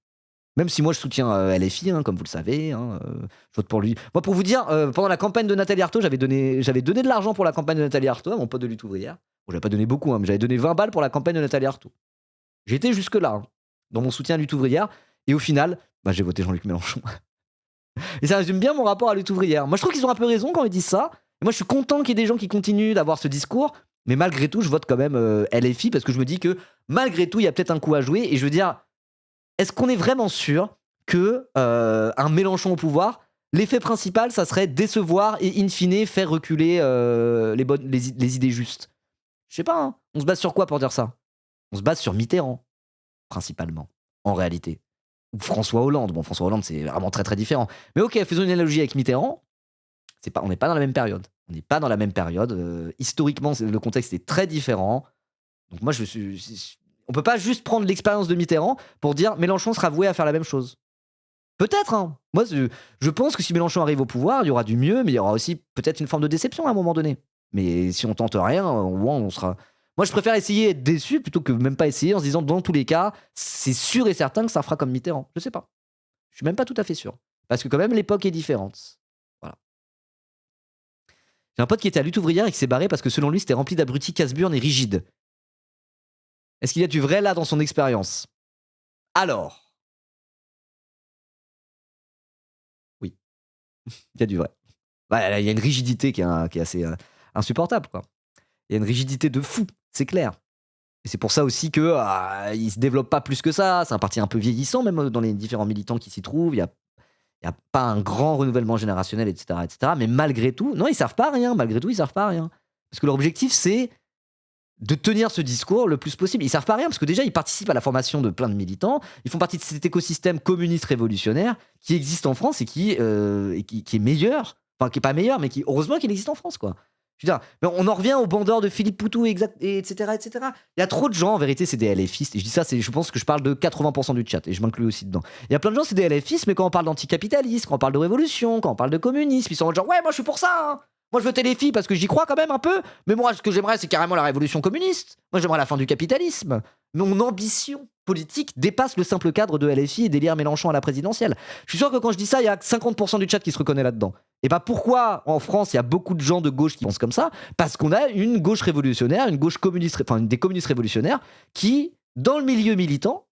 Même si moi, je soutiens LFI, comme vous le savez. Je vote pour lui. Moi, pour vous dire, pendant la campagne de Nathalie Arthaud, j'avais donné de l'argent pour la campagne de Nathalie Arthaud à mon pote de lutte ouvrière. Bon, j'avais pas donné beaucoup, mais j'avais donné 20 balles pour la campagne de Nathalie Arthaud. J'étais jusque-là, dans mon soutien à lutte ouvrière. Et au final, j'ai voté Jean-Luc Mélenchon. Et ça résume bien mon rapport à lutte ouvrière. Moi, je trouve qu'ils ont un peu raison quand ils disent ça. Et moi, je suis content qu'il y ait des gens qui continuent d'avoir ce discours. Mais malgré tout, je vote quand même LFI parce que je me dis que malgré tout, il y a peut-être un coup à jouer. Et je veux dire, est-ce qu'on est vraiment sûr que un Mélenchon au pouvoir, l'effet principal, ça serait décevoir et in fine faire reculer les idées justes? Je sais pas, on se base sur quoi pour dire ça? On se base sur Mitterrand, principalement, en réalité. Ou François Hollande. Bon, François Hollande, c'est vraiment très très différent. Mais ok, faisons une analogie avec Mitterrand. On n'est pas dans la même période. On n'est pas dans la même période. Historiquement, le contexte est très différent. Donc moi, on peut pas juste prendre l'expérience de Mitterrand pour dire Mélenchon sera voué à faire la même chose. Peut-être, Moi, je pense que si Mélenchon arrive au pouvoir, il y aura du mieux, mais il y aura aussi peut-être une forme de déception à un moment donné. Mais si on tente rien, au moins on sera... Moi, je préfère essayer d'être déçu plutôt que même pas essayer en se disant, dans tous les cas, c'est sûr et certain que ça fera comme Mitterrand. Je sais pas. Je suis même pas tout à fait sûr. Parce que quand même, l'époque est différente. Voilà. J'ai un pote qui était à lutte ouvrière et qui s'est barré parce que selon lui, c'était rempli d'abrutis casse-burnes et rigides. Est-ce qu'il y a du vrai là dans son expérience? Alors. Oui. Il y a du vrai. Il y a une rigidité qui est assez insupportable, quoi. Il y a une rigidité de fou, c'est clair. Et c'est pour ça aussi que il se développe pas plus que ça. C'est un parti un peu vieillissant, même dans les différents militants qui s'y trouvent. Il y a pas un grand renouvellement générationnel, etc., etc. Mais malgré tout, non, ils servent pas à rien. Malgré tout, ils servent pas à rien. Parce que leur objectif, c'est de tenir ce discours le plus possible. Ils servent pas à rien parce que déjà, ils participent à la formation de plein de militants. Ils font partie de cet écosystème communiste révolutionnaire qui existe en France et qui est meilleur. Enfin, qui est pas meilleur, mais qui heureusement qu'il existe en France, quoi. Je veux dire, mais on en revient au bandeur de Philippe Poutou, etc., etc. Il y a trop de gens, en vérité, c'est des LFistes. Et je dis ça, je pense que je parle de 80% du chat, et je m'inclus aussi dedans. Il y a plein de gens, c'est des LFistes, mais quand on parle d'anticapitalisme, quand on parle de révolution, quand on parle de communisme, ils sont genre, ouais, moi je suis pour ça, Moi je veux LFI parce que j'y crois quand même un peu, mais moi ce que j'aimerais, c'est carrément la révolution communiste. Moi j'aimerais la fin du capitalisme. Mon ambition politique dépasse le simple cadre de LFI et d'élire Mélenchon à la présidentielle. Je suis sûr que quand je dis ça, il y a 50% du chat qui se reconnaît là-dedans. Et pourquoi en France il y a beaucoup de gens de gauche qui pensent comme ça? Parce qu'on a une gauche révolutionnaire, une gauche communiste, des communistes révolutionnaires qui, dans le milieu militant,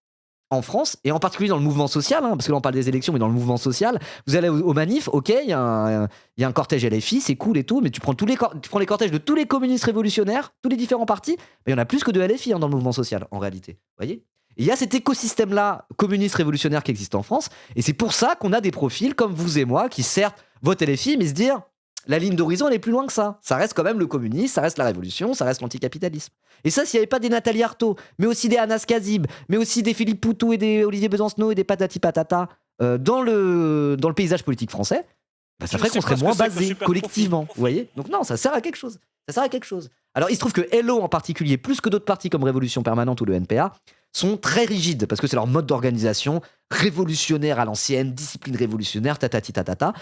en France, et en particulier dans le mouvement social, parce que là on parle des élections, mais dans le mouvement social, vous allez au manif, ok, il y a un cortège LFI, c'est cool et tout, mais tu prends les cortèges de tous les communistes révolutionnaires, tous les différents partis, mais il y en a plus que de LFI dans le mouvement social, en réalité. Vous voyez? Il y a cet écosystème-là communiste révolutionnaire qui existe en France, et c'est pour ça qu'on a des profils comme vous et moi, qui certes votent LFI, mais se dire, la ligne d'horizon, elle est plus loin que ça. Ça reste quand même le communisme, ça reste la révolution, ça reste l'anticapitalisme. Et ça, s'il n'y avait pas des Nathalie Arthaud, mais aussi des Anas Kazib, mais aussi des Philippe Poutou et des Olivier Besancenot et des patati patata dans le paysage politique français, ça ferait qu'on serait moins basé collectivement. Vous voyez? Donc non, ça sert à quelque chose. Ça sert à quelque chose. Alors il se trouve que Hello en particulier, plus que d'autres partis comme Révolution Permanente ou le NPA, sont très rigides parce que c'est leur mode d'organisation révolutionnaire à l'ancienne, discipline révolutionnaire, tatati tatata.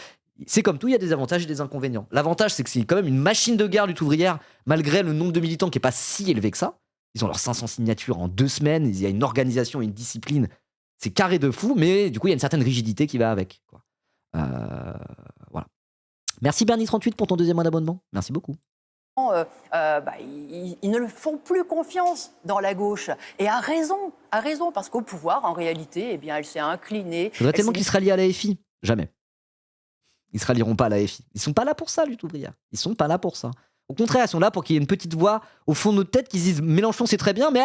C'est comme tout, il y a des avantages et des inconvénients. L'avantage, c'est que c'est quand même une machine de guerre lutte ouvrière, malgré le nombre de militants qui n'est pas si élevé que ça. Ils ont leurs 500 signatures en 2 semaines, il y a une organisation et une discipline. C'est carré de fou, mais du coup, il y a une certaine rigidité qui va avec, quoi. Voilà. Merci Bernie38 pour ton 2e mois d'abonnement. Merci beaucoup. Ils ne le font plus confiance dans la gauche. Et à raison, parce qu'au pouvoir, en réalité, eh bien, elle s'est inclinée. Il faudrait tellement qu'ils se rallient à la FI. Jamais. Ils se rallieront pas à la FI. Ils sont pas là pour ça, lutte ouvrière. Ils sont pas là pour ça. Au contraire, ils sont là pour qu'il y ait une petite voix au fond de notre tête qui se dise Mélenchon c'est très bien, mais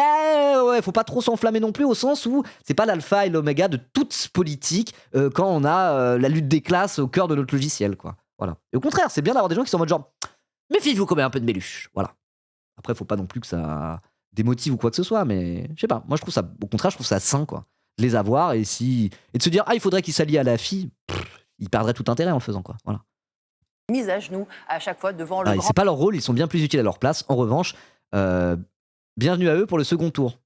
ouais, faut pas trop s'enflammer non plus, au sens où c'est pas l'alpha et l'oméga de toute politique quand on a la lutte des classes au cœur de notre logiciel, quoi. Voilà. Et au contraire, c'est bien d'avoir des gens qui sont en mode genre méfiez-vous quand même un peu de Méluche. Voilà. Après, faut pas non plus que ça démotive ou quoi que ce soit, mais je sais pas. Moi, je trouve ça, au contraire, je trouve ça sain, quoi. De les avoir et de se dire il faudrait qu'ils s'allient à la FI. Ils perdraient tout intérêt en le faisant, quoi. Voilà. Mise à genoux à chaque fois devant le grand... C'est pas leur rôle, ils sont bien plus utiles à leur place. En revanche, bienvenue à eux pour le second tour.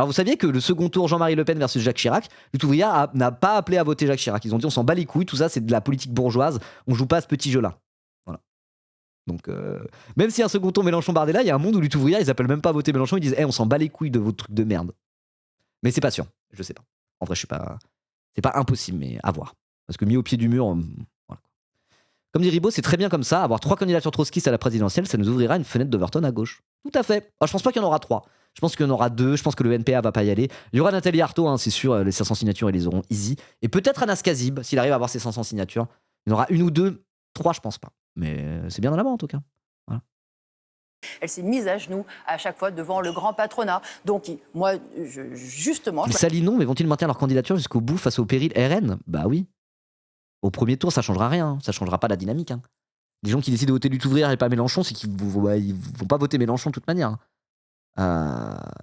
Alors vous saviez que le second tour Jean-Marie Le Pen versus Jacques Chirac, Lutte ouvrière n'a pas appelé à voter Jacques Chirac. Ils ont dit on s'en bat les couilles, tout ça c'est de la politique bourgeoise, on joue pas à ce petit jeu-là. Voilà. Donc même si un second tour Mélenchon-Bardella, il y a un monde où Lutte ouvrière, ils appellent même pas à voter Mélenchon, ils disent on s'en bat les couilles de vos trucs de merde. Mais c'est pas sûr, je sais pas. En vrai, c'est pas impossible, mais à voir. Parce que mis au pied du mur, voilà. Comme dit Ribot, c'est très bien comme ça. Avoir 3 candidatures trotskistes à la présidentielle, ça nous ouvrira une fenêtre d'Overton à gauche. Tout à fait. Alors, je pense pas qu'il y en aura 3. Je pense qu'il y en aura 2. Je pense que le NPA va pas y aller. Il y aura Nathalie Arthaud, hein, c'est sûr. Les 500 signatures, ils les auront easy. Et peut-être Anas Kazib, s'il arrive à avoir ses 500 signatures. Il y en aura 1 ou 2. 3, je pense pas. Mais c'est bien en avant, en tout cas. Voilà. Elle s'est mise à genoux à chaque fois devant le grand patronat. Donc, moi, justement... Ils s'allient non, mais vont-ils maintenir leur candidature jusqu'au bout face au péril RN ? Bah oui. Au premier tour, ça changera rien. Ça changera pas la dynamique. Hein. Les gens qui décident de voter Lutte ouvrière et pas Mélenchon, c'est qu'ils vont pas voter Mélenchon de toute manière.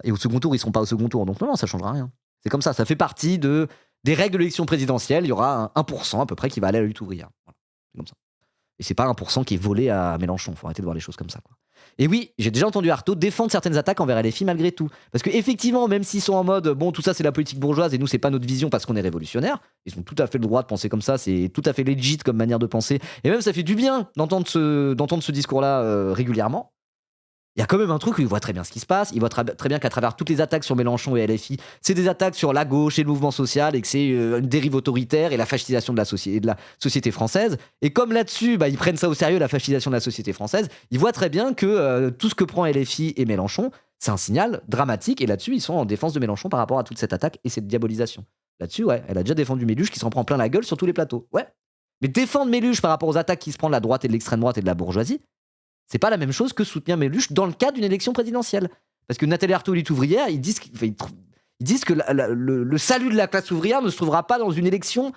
Et au second tour, ils seront pas au second tour. Donc non, ça changera rien. C'est comme ça. Ça fait partie des règles de l'élection présidentielle. Il y aura un 1% à peu près qui va aller à la Lutte ouvrière. Voilà. C'est comme ça. Et c'est pas 1% qui est volé à Mélenchon. Faut arrêter de voir les choses comme ça, quoi. Et oui, j'ai déjà entendu Arthaud défendre certaines attaques envers LFI malgré tout. Parce qu'effectivement, même s'ils sont en mode bon, tout ça c'est la politique bourgeoise et nous c'est pas notre vision parce qu'on est révolutionnaire, ils ont tout à fait le droit de penser comme ça, c'est tout à fait legit comme manière de penser. Et même ça fait du bien d'entendre ce discours-là régulièrement. Il y a quand même un truc où il voit très bien ce qui se passe, il voit très bien qu'à travers toutes les attaques sur Mélenchon et LFI, c'est des attaques sur la gauche et le mouvement social et que c'est une dérive autoritaire et la fascisation de la société française. Et comme là-dessus, ils prennent ça au sérieux, la fascisation de la société française, ils voient très bien que tout ce que prend LFI et Mélenchon, c'est un signal dramatique et là-dessus, ils sont en défense de Mélenchon par rapport à toute cette attaque et cette diabolisation. Là-dessus, ouais, elle a déjà défendu Méluche qui s'en prend plein la gueule sur tous les plateaux. Ouais. Mais défendre Méluche par rapport aux attaques qui se prend de la droite et de l'extrême droite et de la bourgeoisie, c'est pas la même chose que soutenir Méluche dans le cadre d'une élection présidentielle. Parce que Nathalie Arthaud et Lutte ouvrière, ils disent que le salut de la classe ouvrière ne se trouvera pas dans une élection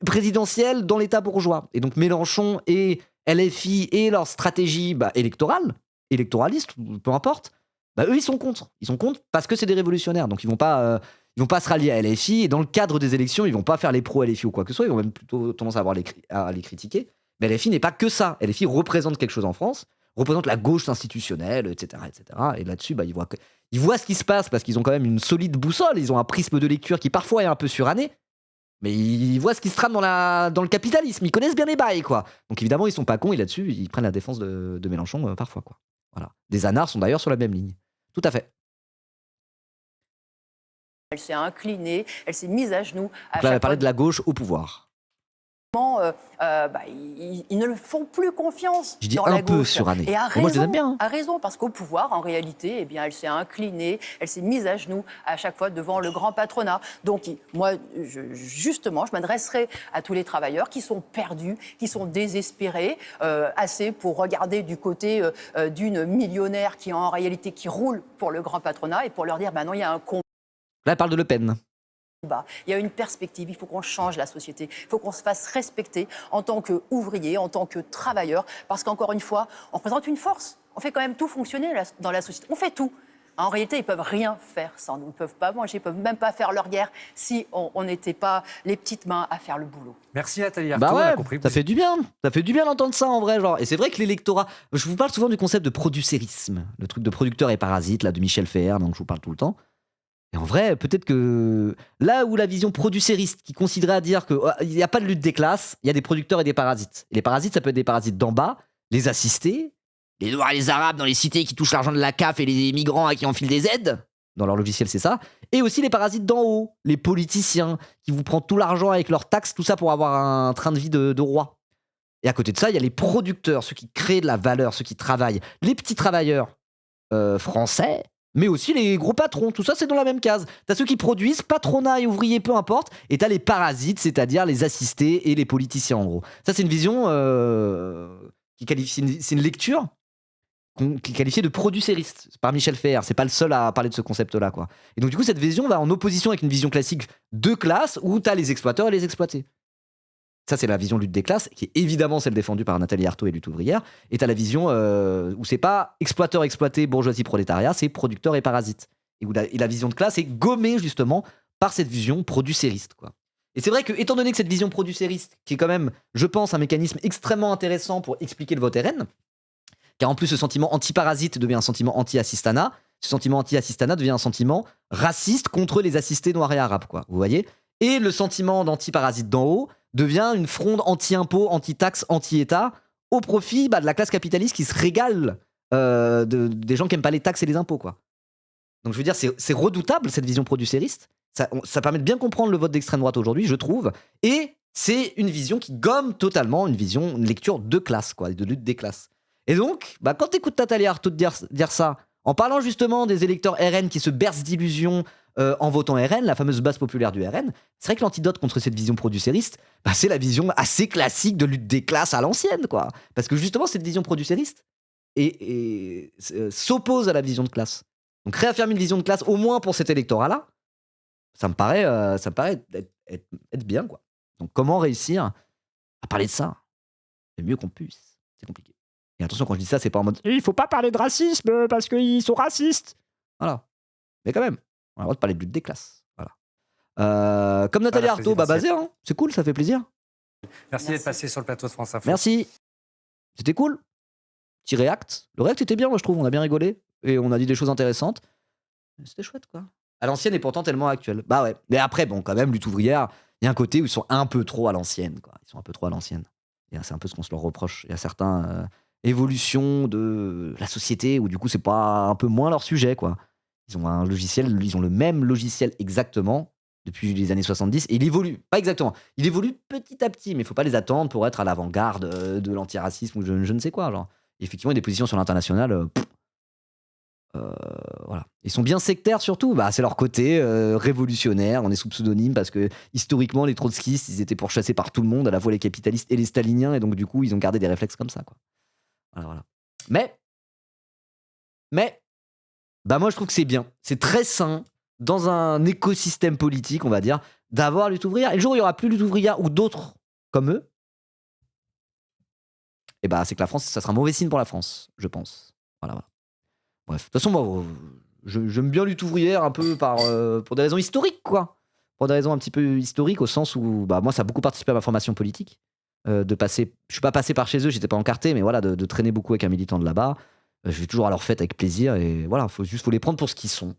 présidentielle dans l'État bourgeois. Et donc Mélenchon et LFI et leur stratégie électoraliste, peu importe, eux ils sont contre. Ils sont contre parce que c'est des révolutionnaires. Donc ils vont pas se rallier à LFI et dans le cadre des élections, ils vont pas faire les pros LFI ou quoi que ce soit. Ils vont même plutôt tendance à les critiquer. Mais LFI n'est pas que ça. LFI représente quelque chose en France, représente la gauche institutionnelle, etc. etc. Et là-dessus, ils voient ce qui se passe parce qu'ils ont quand même une solide boussole, ils ont un prisme de lecture qui parfois est un peu suranné, mais ils voient ce qui se trame dans le capitalisme, ils connaissent bien les bails, quoi. Donc évidemment, ils sont pas cons et là-dessus, ils prennent la défense de Mélenchon parfois, quoi. Voilà. Des anards sont d'ailleurs sur la même ligne. Tout à fait. Elle s'est inclinée, elle s'est mise à genoux. Donc là, elle parlait de la gauche au pouvoir. Ils ne le font plus confiance. Je dis dans un la peu gauche. suranné. Et à raison, moi, je les aime bien. Hein. A raison, parce qu'au pouvoir, en réalité, elle s'est inclinée, elle s'est mise à genoux à chaque fois devant le grand patronat. Donc, moi, justement, je m'adresserai à tous les travailleurs qui sont perdus, qui sont désespérés, assez pour regarder du côté d'une millionnaire qui, en réalité, qui roule pour le grand patronat et pour leur dire, non, il y a un combat. Là, elle parle de Le Pen. Il y a une perspective, il faut qu'on change la société, il faut qu'on se fasse respecter en tant qu'ouvrier, en tant que travailleur, parce qu'encore une fois, on représente une force. On fait quand même tout fonctionner dans la société. On fait tout. En réalité, ils ne peuvent rien faire sans nous. Ils ne peuvent pas manger, ils ne peuvent même pas faire leur guerre si on n'était pas les petites mains à faire le boulot. Merci Nathalie Arthaud, on a compris. Ça fait du bien. Ça fait du bien d'entendre ça en vrai. Genre. Et c'est vrai que l'électorat... Je vous parle souvent du concept de producérisme, le truc de producteur et parasite, là, de Michel Ferrer, dont je vous parle tout le temps. Et en vrai, peut-être que là où la vision producériste, qui consisterait à dire qu'il n'y a pas de lutte des classes, il y a des producteurs et des parasites. Et les parasites, ça peut être des parasites d'en bas, les assistés, les Noirs et les Arabes dans les cités qui touchent l'argent de la CAF et les migrants à qui enfilent des aides. Dans leur logiciel, c'est ça. Et aussi les parasites d'en haut, les politiciens, qui vous prennent tout l'argent avec leurs taxes, tout ça pour avoir un train de vie de roi. Et à côté de ça, il y a les producteurs, ceux qui créent de la valeur, ceux qui travaillent, les petits travailleurs français, mais aussi les gros patrons, tout ça c'est dans la même case. T'as ceux qui produisent, patronat et ouvriers, peu importe, et t'as les parasites, c'est-à-dire les assistés et les politiciens en gros. Ça c'est une vision c'est une lecture qui est qualifiée de producériste par Michel Ferrer. C'est pas le seul à parler de ce concept-là, quoi. Et donc du coup cette vision va en opposition avec une vision classique de classe où t'as les exploiteurs et les exploités. Ça, c'est la vision lutte des classes, qui est évidemment celle défendue par Nathalie Arthaud et Lutte ouvrière. Et t'as la vision où c'est pas exploiteur, exploité, bourgeoisie, prolétariat, c'est producteur et parasite. Et où la vision de classe est gommée justement par cette vision producériste, quoi. Et c'est vrai que, étant donné que cette vision producériste, qui est quand même, je pense, un mécanisme extrêmement intéressant pour expliquer le vote RN, car en plus ce sentiment anti-parasite devient un sentiment anti-assistanat, Ce sentiment anti-assistanat devient un sentiment raciste contre les assistés noirs et arabes, quoi. Vous voyez? Et le sentiment d'anti-parasite d'en haut devient une fronde anti-impôt, anti-taxe, anti-État au profit de la classe capitaliste qui se régale des gens qui n'aiment pas les taxes et les impôts, quoi. Donc je veux dire, c'est redoutable cette vision producériste. Ça permet de bien comprendre le vote d'extrême droite aujourd'hui, je trouve. Et c'est une vision qui gomme totalement une lecture de classe, quoi, de lutte des classes. Et donc, quand t'écoutes Nathalie Arthaud dire ça, en parlant justement des électeurs RN qui se bercent d'illusions en votant RN, la fameuse base populaire du RN, c'est vrai que l'antidote contre cette vision producériste, c'est la vision assez classique de lutte des classes à l'ancienne, quoi. Parce que justement, cette vision producériste s'oppose à la vision de classe. Donc réaffirmer une vision de classe, au moins pour cet électorat-là, ça me paraît être bien, quoi. Donc comment réussir à parler de ça le mieux qu'on puisse? C'est compliqué. Et attention, quand je dis ça, c'est pas en mode il faut pas parler de racisme parce qu'ils sont racistes. Voilà. Mais quand même, on a le droit de parler de lutte des classes. Voilà. Comme Nathalie Arthaud, basé, hein. C'est cool, ça fait plaisir. Merci d'être passé sur le plateau de France Info. Merci. C'était cool. Petit React. Le React était bien, moi, je trouve. On a bien rigolé. Et on a dit des choses intéressantes. C'était chouette, quoi. À l'ancienne et pourtant tellement actuelle. Bah ouais. Mais après, bon, quand même, lutte ouvrière, il y a un côté où ils sont un peu trop à l'ancienne, quoi. Ils sont un peu trop à l'ancienne. Et c'est un peu ce qu'on se leur reproche. Il y a certaines évolutions de la société où, du coup, c'est pas un peu moins leur sujet, quoi. Ils ont un logiciel, ils ont le même logiciel exactement depuis les années 70 et il évolue. Pas exactement. Il évolue petit à petit, mais il faut pas les attendre pour être à l'avant-garde de l'antiracisme ou je ne sais quoi, genre. Et effectivement, il y a des positions sur l'international. Voilà. Ils sont bien sectaires surtout, c'est leur côté révolutionnaire, on est sous pseudonyme parce que historiquement les trotskistes ils étaient pourchassés par tout le monde, à la fois les capitalistes et les staliniens, et donc du coup ils ont gardé des réflexes comme ça, quoi. Voilà. Mais moi je trouve que c'est bien, c'est très sain dans un écosystème politique, on va dire, d'avoir lutte ouvrière, et le jour où il y aura plus lutte ouvrière ou d'autres comme eux, et c'est que la France, ça sera un mauvais signe pour la France, je pense. Voilà. Bref, de toute façon, moi, j'aime bien lutte ouvrière un peu pour des raisons historiques, quoi. Pour des raisons un petit peu historiques, au sens où, moi, ça a beaucoup participé à ma formation politique. Je suis pas passé par chez eux, j'étais pas encarté, mais voilà, de traîner beaucoup avec un militant de là-bas. Je vais toujours à leur fête avec plaisir, et voilà, faut les prendre pour ce qu'ils sont.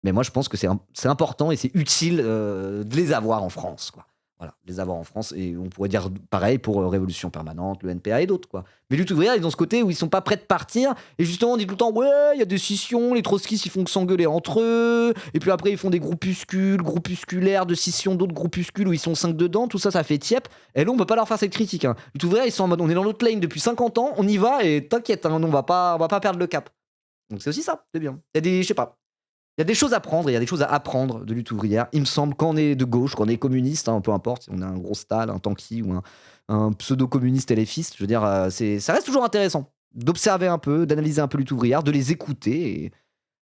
Mais moi, je pense que c'est important et c'est utile de les avoir en France, quoi. Voilà, de les avoir en France, et on pourrait dire pareil pour Révolution Permanente, le NPA et d'autres, quoi. Mais lutte ouvrière, ils ont ce côté où ils sont pas prêts de partir, et justement on dit tout le temps ouais, il y a des scissions, les trotskistes ils font que s'engueuler entre eux, et puis après ils font des groupusculaires de scission d'autres groupuscules où ils sont 5 dedans, tout ça, ça fait tiep. Et là on peut pas leur faire cette critique, hein. Lutte ouvrière, ils sont en mode on est dans l'autre lane depuis 50 ans, on y va et t'inquiète, hein, on va pas perdre le cap. Donc c'est aussi ça, c'est bien. Il y a il y a des choses à prendre, il y a des choses à apprendre de lutte ouvrière. Il me semble, quand on est de gauche, quand on est communiste, hein, peu importe, si on a un gros Stal, un Tanky ou un pseudo-communiste LFiste, je veux dire, ça reste toujours intéressant d'observer un peu, d'analyser un peu lutte ouvrière, de les écouter. Et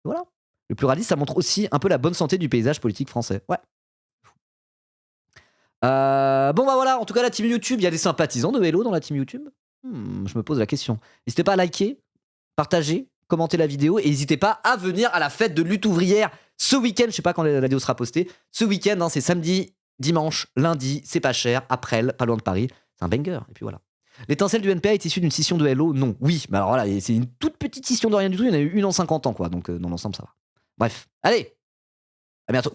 voilà. Le pluralisme, ça montre aussi un peu la bonne santé du paysage politique français. Ouais. Voilà, en tout cas, la team YouTube, il y a des sympathisants de Hello dans la team YouTube. Je me pose la question. N'hésitez pas à liker, partager, commenter la vidéo, et n'hésitez pas à venir à la fête de lutte ouvrière ce week-end. Je sais pas quand la vidéo sera postée. Ce week-end, hein, c'est samedi, dimanche, lundi, c'est pas cher, après, pas loin de Paris. C'est un banger. Et puis voilà. L'étincelle du NPA est issue d'une scission de Hello? Non. Oui, mais alors là, c'est une toute petite scission de rien du tout. Il y en a eu une en 50 ans, quoi. Donc dans l'ensemble, ça va. Bref, allez, à bientôt.